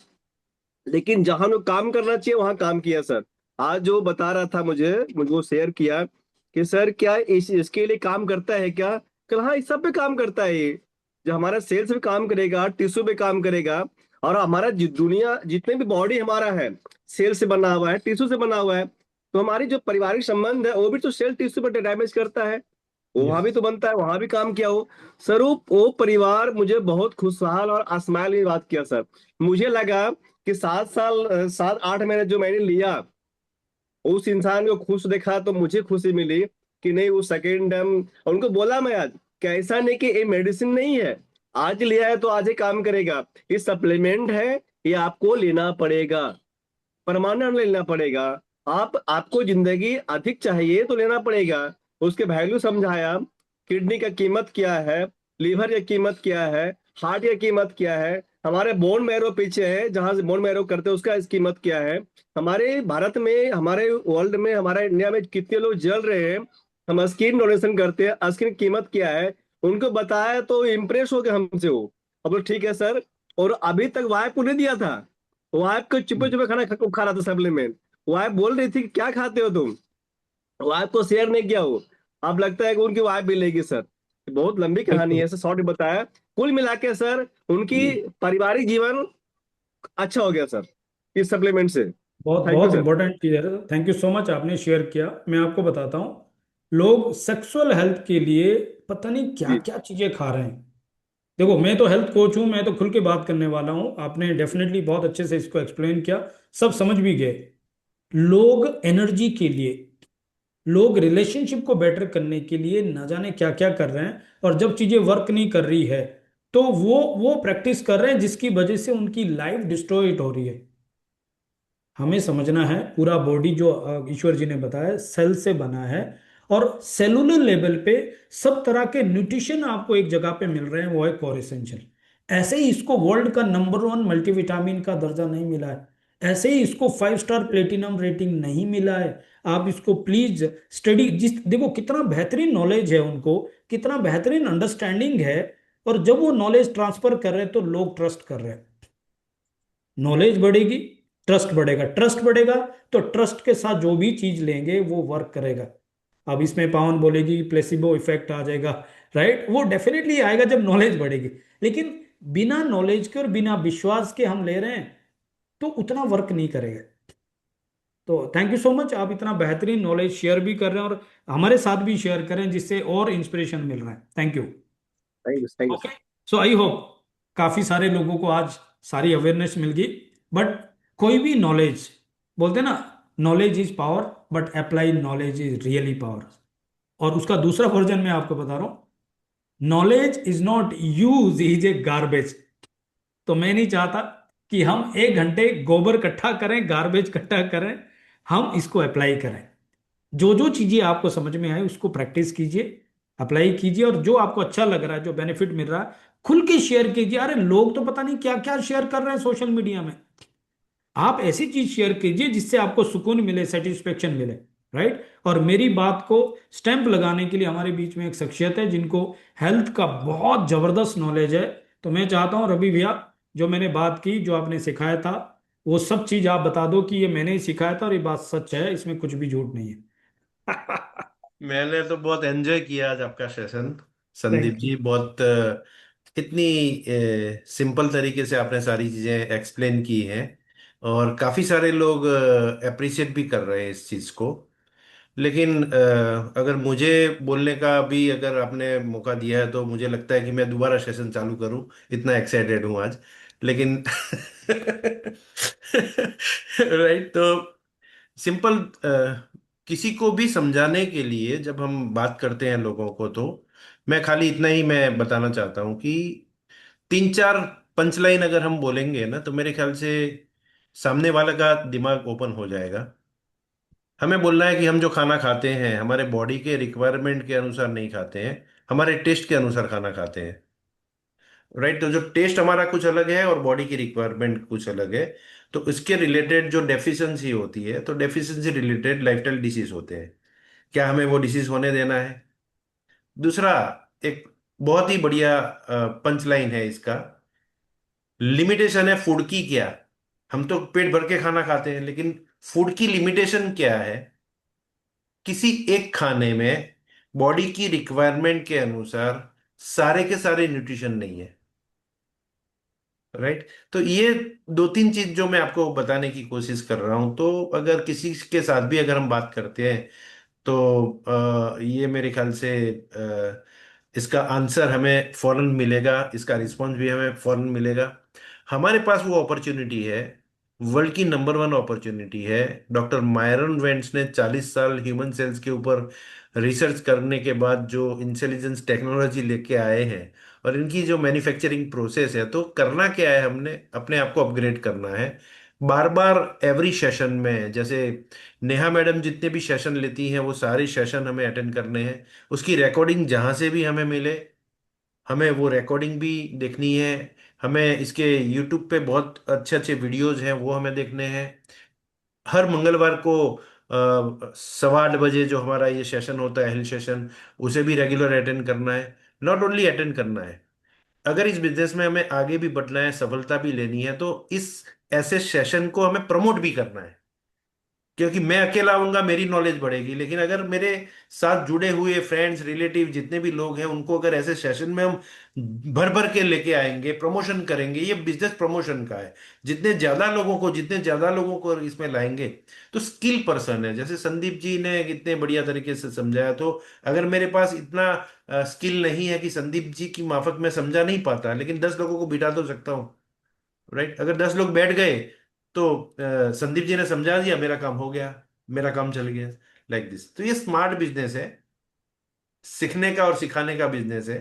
लेकिन जहां वो काम करना चाहिए वहां काम किया सर। आज जो बता रहा था मुझे वो शेयर किया कि सर क्या इसके लिए काम करता है क्या? कल हाँ, इस सब पे काम करता है ये। जो हमारा सेल्स पे काम करेगा, टिश्यू पे काम करेगा, और हमारा दुनिया जितने भी बॉडी हमारा है सेल से बना हुआ है, टिश्यू से बना हुआ है। तो हमारी जो पारिवारिक संबंध है वो भी तो सेल टिश्यू पर डैमेज करता है, वो वहां यस। भी तो बनता है, वहां भी काम किया हो। सर वो परिवार मुझे बहुत खुशहाल और स्माइल की बात किया सर। मुझे लगा कि 7 साल 7-8 महीने जो मैंने लिया, उस इंसान को खुश देखा तो मुझे खुशी मिली कि नहीं वो सेकेंड टाइम। उनको बोला मैं आज कि ऐसा नहीं कि ये मेडिसिन नहीं है, आज लिया है तो आज ही काम करेगा, ये सप्लीमेंट है, ये आपको लेना पड़ेगा, परमानेंट लेना पड़ेगा। आपको जिंदगी अधिक चाहिए तो लेना पड़ेगा। उसके वैल्यू समझाया, किडनी का कीमत क्या है, लीवर की कीमत क्या है, हार्ट की कीमत क्या है, हमारे बोन मैरो पीछे है जहां से बोन मैरो करते हैं उसका इस कीमत क्या है, हमारे भारत में, हमारे वर्ल्ड में, हमारे इंडिया में कितने लोग जल रहे हैं, हम स्किन डोनेशन करते हैं, स्किन कीमत क्या है, उनको बताया तो इम्प्रेस हो गए हमसे वो। अब बोले, ठीक है सर। और अभी तक वाइफ को नहीं दिया था, वाइफ को चुपे चुपे खाना खा रहा था सप्लीमेंट। वाइफ बोल रही थी कि क्या खाते हो तुम, वाइफ को शेयर नहीं किया हो। अब लगता है कि उनकी वाइफ भी लेगी सर। बहुत लंबी कहानी बिल्कुल। है सर, शॉर्ट में बताया। कुल मिला के सर उनकी पारिवारिक जीवन अच्छा हो गया सर इस सप्लीमेंट से। बहुत थैंक यू बहुत सर। इंपॉर्टेंट चीज़ है। थैंक यू सो मच, आपने शेयर किया। मैं आपको बताता हूँ, लोग सेक्सुअल हेल्थ के लिए पता नहीं क्या जी क्या चीज़ें खा रहे हैं। देखो, मैं तो हेल्थ कोच हूँ, मैं तो खुल के बात करने वाला हूँ। आपने डेफिनेटली बहुत अच्छे से इसको एक्सप्लेन किया, सब समझ भी गए। लोग एनर्जी के लिए, लोग रिलेशनशिप को बेटर करने के लिए ना जाने क्या क्या कर रहे हैं, और जब चीजें वर्क नहीं कर रही है तो वो प्रैक्टिस कर रहे हैं जिसकी वजह से उनकी लाइफ डिस्ट्रॉयड हो रही है। हमें समझना है, पूरा बॉडी जो ईश्वर जी ने बताया सेल से बना है, और सेलुलर लेवल पे सब तरह के न्यूट्रिशन आपको एक जगह पे मिल रहे हैं, वो है कोर एसेंशियल। ऐसे ही इसको वर्ल्ड का नंबर 1 मल्टीविटामिन का दर्जा नहीं मिला है, ऐसे ही इसको 5 स्टार प्लेटिनम रेटिंग नहीं मिला है। आप इसको प्लीज स्टडी, जिस देखो कितना बेहतरीन नॉलेज है उनको, कितना बेहतरीन अंडरस्टैंडिंग है, और जब वो नॉलेज ट्रांसफर कर रहे हैं तो लोग ट्रस्ट कर रहे हैं। नॉलेज बढ़ेगी, ट्रस्ट बढ़ेगा, ट्रस्ट बढ़ेगा तो ट्रस्ट के साथ जो भी चीज लेंगे वो वर्क करेगा। अब इसमें पावन बोलेगी प्लेसिबो इफेक्ट आ जाएगा, राइट, वो डेफिनेटली आएगा जब नॉलेज बढ़ेगी, लेकिन बिना नॉलेज के और बिना विश्वास के हम ले रहे हैं तो उतना वर्क नहीं करेगा। तो थैंक यू सो मच, आप इतना बेहतरीन नॉलेज शेयर भी कर रहे हैं और हमारे साथ भी शेयर करें, जिससे और इंस्पिरेशन मिल रहा है। Thank you. Thank you. Okay, so I hope काफी सारे लोगों को आज सारी अवेयरनेस मिल गई। बट कोई भी नॉलेज, बोलते हैं ना, knowledge is power but apply knowledge is really power. और उसका दूसरा वर्जन मैं आपको बता रहा हूं, knowledge is not use, is a garbage. तो मैं नहीं चाहता कि हम 1 घंटे गोबर इकट्ठा करें, गार्बेज इकट्ठा करें, हम इसको अप्लाई करें। जो जो चीजें आपको समझ में आए उसको प्रैक्टिस कीजिए, अप्लाई कीजिए, और जो आपको अच्छा लग रहा है, जो बेनिफिट मिल रहा है, खुल के शेयर कीजिए। अरे लोग तो पता नहीं क्या क्या शेयर कर रहे हैं सोशल मीडिया में, आप ऐसी चीज शेयर कीजिए जिससे आपको सुकून मिले, सेटिस्फेक्शन मिले, राइट। और मेरी बात को स्टैंप लगाने के लिए हमारे बीच में एक शख्सियत है जिनको हेल्थ का बहुत जबरदस्त नॉलेज है। तो मैं चाहता हूं रवि भैया, जो मैंने बात की, जो आपने सिखाया था, वो सब चीज आप बता दो कि ये मैंने ही सिखाया था और ये बात सच है, इसमें कुछ भी झूठ नहीं है। मैंने तो बहुत एंजॉय किया आज आपका सेशन संदीप थैंक यू। जी। बहुत इतनी सिंपल तरीके से आपने सारी चीजें एक्सप्लेन की हैं और काफी सारे लोग अप्रिशिएट भी कर रहे हैं इस चीज को। लेकिन अगर मुझे बोलने का भी अगर आपने मौका दिया है तो मुझे लगता है कि मैं दोबारा सेशन चालू करूं, इतना एक्साइटेड हूं आज। लेकिन राइट, तो सिंपल किसी को भी समझाने के लिए जब हम बात करते हैं लोगों को, तो मैं खाली इतना ही मैं बताना चाहता हूँ कि 3-4 पंचलाइन अगर हम बोलेंगे ना तो मेरे ख्याल से सामने वाले का दिमाग ओपन हो जाएगा। हमें बोलना है कि हम जो खाना खाते हैं हमारे बॉडी के रिक्वायरमेंट के अनुसार नहीं खाते हैं, हमारे टेस्ट के अनुसार खाना खाते हैं। राइट, तो जो टेस्ट हमारा कुछ अलग है और बॉडी की रिक्वायरमेंट कुछ अलग है, तो इसके रिलेटेड जो डेफिशिएंसी होती है, तो डेफिशिएंसी रिलेटेड लाइफस्टाइल डिसीज होते हैं। क्या हमें वो डिसीज होने देना है? दूसरा, एक बहुत ही बढ़िया पंच लाइन है इसका, लिमिटेशन है फूड की क्या। हम तो पेट भर के खाना खाते हैं, लेकिन फूड की लिमिटेशन क्या है? किसी एक खाने में बॉडी की रिक्वायरमेंट के अनुसार सारे के सारे न्यूट्रिशन नहीं है। राइट, तो ये 2-3 चीज जो मैं आपको बताने की कोशिश कर रहा हूं, तो अगर किसी के साथ भी अगर हम बात करते हैं तो ये मेरे ख्याल से इसका आंसर हमें फौरन मिलेगा, इसका रिस्पॉन्स भी हमें फौरन मिलेगा। हमारे पास वो अपॉर्चुनिटी है, वर्ल्ड की नंबर 1 अपॉर्चुनिटी है। डॉक्टर मायरन वेंट्स ने 40 साल ह्यूमन सेल्स के ऊपर रिसर्च करने के बाद जो इंटेलिजेंस टेक्नोलॉजी लेके आए हैं, और इनकी जो मैन्युफैक्चरिंग प्रोसेस है, तो करना क्या है, हमने अपने आप को अपग्रेड करना है बार बार एवरी सेशन में। जैसे नेहा मैडम जितने भी सेशन लेती हैं वो सारे सेशन हमें अटेंड करने हैं। उसकी रिकॉर्डिंग जहां से भी हमें मिले, हमें वो रिकॉर्डिंग भी देखनी है। हमें इसके यूट्यूब पे बहुत अच्छे अच्छे वीडियोज हैं, वो हमें देखने हैं। हर मंगलवार को 8:15 जो हमारा ये सेशन होता है, हेल्थ सेशन, उसे भी रेगुलर अटेंड करना है। नॉट ओनली अटेंड करना है, अगर इस बिजनेस में हमें आगे भी बढ़ना है, सफलता भी लेनी है, तो इस ऐसे सेशन को हमें प्रमोट भी करना है। क्योंकि मैं अकेला आऊंगा मेरी नॉलेज बढ़ेगी, लेकिन अगर मेरे साथ जुड़े हुए फ्रेंड्स रिलेटिव जितने भी लोग हैं उनको अगर ऐसे सेशन में हम भर भर के लेके आएंगे, प्रमोशन करेंगे, ये बिजनेस प्रमोशन का है। जितने ज्यादा लोगों को इसमें लाएंगे, तो स्किल पर्सन है, जैसे संदीप जी ने इतने बढ़िया तरीके से समझाया, तो अगर मेरे पास इतना स्किल नहीं है कि संदीप जी की माफक मैं समझा नहीं पाता, लेकिन 10 लोगों को बिठा तो सकता हूँ। राइट, अगर 10 लोग बैठ गए तो संदीप जी ने समझा दिया, मेरा काम हो गया, मेरा काम चल गया। लाइक दिस, तो ये स्मार्ट बिजनेस है, सीखने का और सिखाने का बिजनेस है।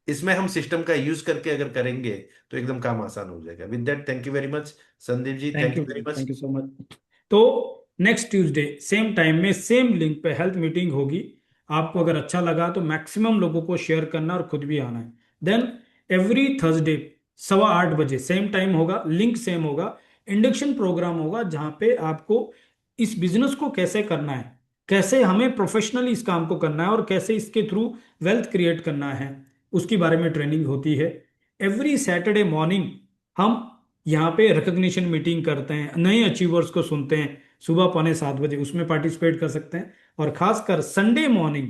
इसमें हम सिस्टम का यूज करके अगर करेंगे तो एकदम काम आसान हो जाएगा। With that, thank you very much Sandeep ji, thank thank you, you very much. Thank you so much. तो नेक्स्ट ट्यूसडे सेम टाइम में सेम लिंक पे हेल्थ मीटिंग होगी। आपको अगर अच्छा लगा तो मैक्सिमम लोगों को शेयर करना और खुद भी आना है। Then every Thursday 8:15 same time होगा, लिंक सेम होगा, इंडक्शन प्रोग्राम होगा जहां पे आपको इस बिजनेस को कैसे करना है, कैसे हमें प्रोफेशनली इस काम को करना है और कैसे इसके थ्रू वेल्थ क्रिएट करना है, उसके बारे में ट्रेनिंग होती है। एवरी सैटरडे मॉर्निंग हम यहाँ पे रिकग्निशन मीटिंग करते हैं, नए अचीवर्स को सुनते हैं सुबह 7:15 उसमें पार्टिसिपेट कर सकते हैं। और खासकर संडे मॉर्निंग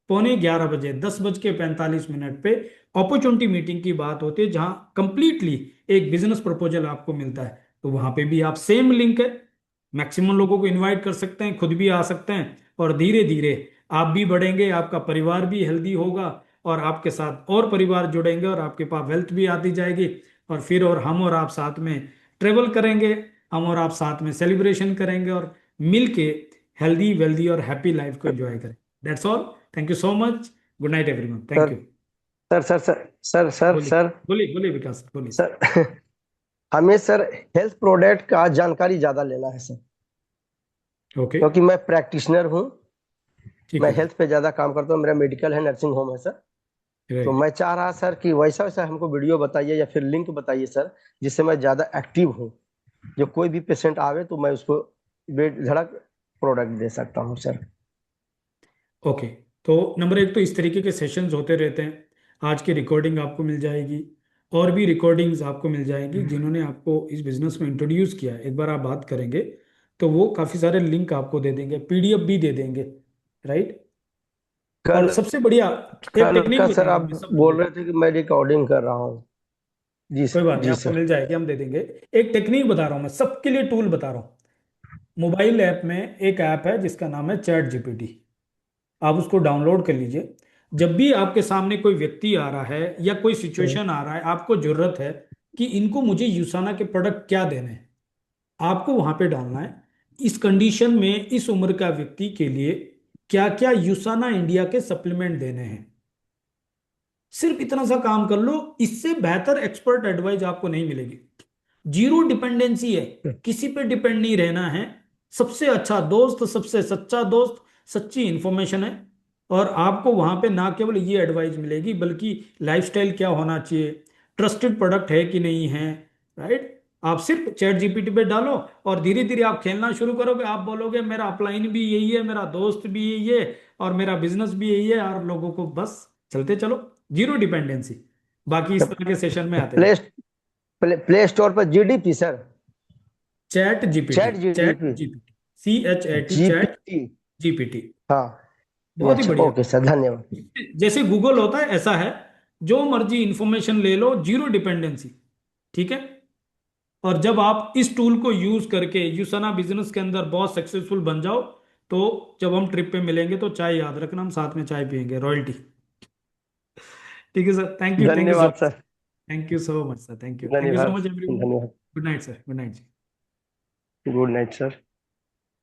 11:15 10:45 पे अपॉर्चुनिटी मीटिंग की बात होती है, जहां कंप्लीटली एक बिजनेस प्रपोजल आपको मिलता है। तो वहां पे भी आप सेम लिंक है, मैक्सिमम लोगों को इनवाइट कर सकते हैं, खुद भी आ सकते हैं, और धीरे धीरे आप भी बढ़ेंगे, आपका परिवार भी हेल्दी होगा, और आपके साथ और परिवार जुड़ेंगे, और आपके पास वेल्थ भी आती जाएगी। और फिर और हम और आप साथ में ट्रेवल करेंगे, हम और आप साथ में सेलिब्रेशन करेंगे, और मिल के हेल्दी वेल्दी और हैप्पी लाइफ को एंजॉय करें। That's all. Thank you so much. Good night everyone. Thank sir you. Sir sir sir sir sir बोलिए सर बोलिए बोलिए विकास सर, बोलिए। सर हमें सर हेल्थ प्रोडक्ट का जानकारी ज्यादा लेना है सर, ओके, क्योंकि मैं प्रैक्टिशनर हूँ, ठीक मैं है हेल्थ पे ज्यादा काम करता हूँ, मेरा मेडिकल है, नर्सिंग होम है सर। तो राइट। मैं चाह रहा सर कि वैसा वैसा हमको वीडियो बताइए या फिर लिंक बताइए सर, जिससे मैं ज्यादा एक्टिव हूँ, जो कोई भी पेशेंट आवे तो मैं उसको बेधड़क प्रोडक्ट दे सकता हूँ सर। ओके, तो नंबर एक तो इस तरीके के सेशंस होते रहते हैं। आज की रिकॉर्डिंग आपको मिल जाएगी, और भी रिकॉर्डिंग्स आपको मिल जाएंगी जिन्होंने आपको इस बिजनेस में इंट्रोड्यूस किया है। एक बार आप बात करेंगे तो वो काफ़ी सारे लिंक आपको दे देंगे, पीडीएफ भी दे देंगे, राइट। और कल सबसे बढ़िया एक कल टेक्निक का बता सर रहा आप हूँ मैं, सबसे बोल बढ़िया। रहे थे कि मैं रिकॉर्डिंग कर रहा हूँ। जी कोई बात नहीं, जी आपको सर। मिल जाएगी, हम दे देंगे। एक टेक्निक बता रहा हूँ मैं, सबके लिए टूल बता रहा हूँ। मोबाइल ऐप में एक ऐप है जिसका नाम है चैट जीपीटी, आप उसको डाउनलोड कर लीजिए। जब भी आपके सामने कोई व्यक्ति आ रहा है या कोई सिचुएशन आ रहा है, आपको जरूरत है कि इनको मुझे यूसाना के प्रोडक्ट क्या देने हैं, आपको वहां पे डालना है इस कंडीशन में इस उम्र का व्यक्ति के लिए क्या क्या यूसाना इंडिया के सप्लीमेंट देने हैं। सिर्फ इतना सा काम कर लो, इससे बेहतर एक्सपर्ट एडवाइस आपको नहीं मिलेगी। जीरो डिपेंडेंसी है, किसी पे डिपेंड नहीं रहना है। सबसे अच्छा दोस्त, सबसे सच्चा दोस्त, सच्ची इंफॉर्मेशन है। और आपको वहां पे ना केवल ये एडवाइस मिलेगी, बल्कि लाइफस्टाइल क्या होना चाहिए, ट्रस्टेड प्रोडक्ट है कि नहीं है, राइट। आप सिर्फ चैट जीपीटी पे डालो, और धीरे धीरे आप खेलना शुरू करोगे। आप बोलोगे मेरा अपलाइन भी यही है, मेरा दोस्त भी यही है, और मेरा बिजनेस भी यही है, और लोगों को बस चलते चलो, जीरो डिपेंडेंसी। बाकी इस तरह के सेशन में आते प्ले रहो। प्ले स्टोर पर GDP sir, chat GPT, chat chat GDP, GPT, CHAT, chat GPT. GPT. हाँ बहुत ही अच्छा, बढ़िया। ओके सर, धन्यवाद। जैसे गूगल होता है ऐसा है, जो मर्जी इंफॉर्मेशन ले लो, जीरो डिपेंडेंसी, ठीक है। और जब आप इस टूल को यूज करके यूसना बिजनेस के अंदर बहुत सक्सेसफुल बन जाओ, तो जब हम ट्रिप पे मिलेंगे तो चाय याद रखना, हम साथ में चाय पियेंगे, रॉयल्टी। ठीक है सर, थैंक यू सो धन्यवाद much. Sir. Thank you so much sir, thank you so धन्यवाद मच एवरीवन। धन्यवाद। Good night sir, good night जी। Good night sir.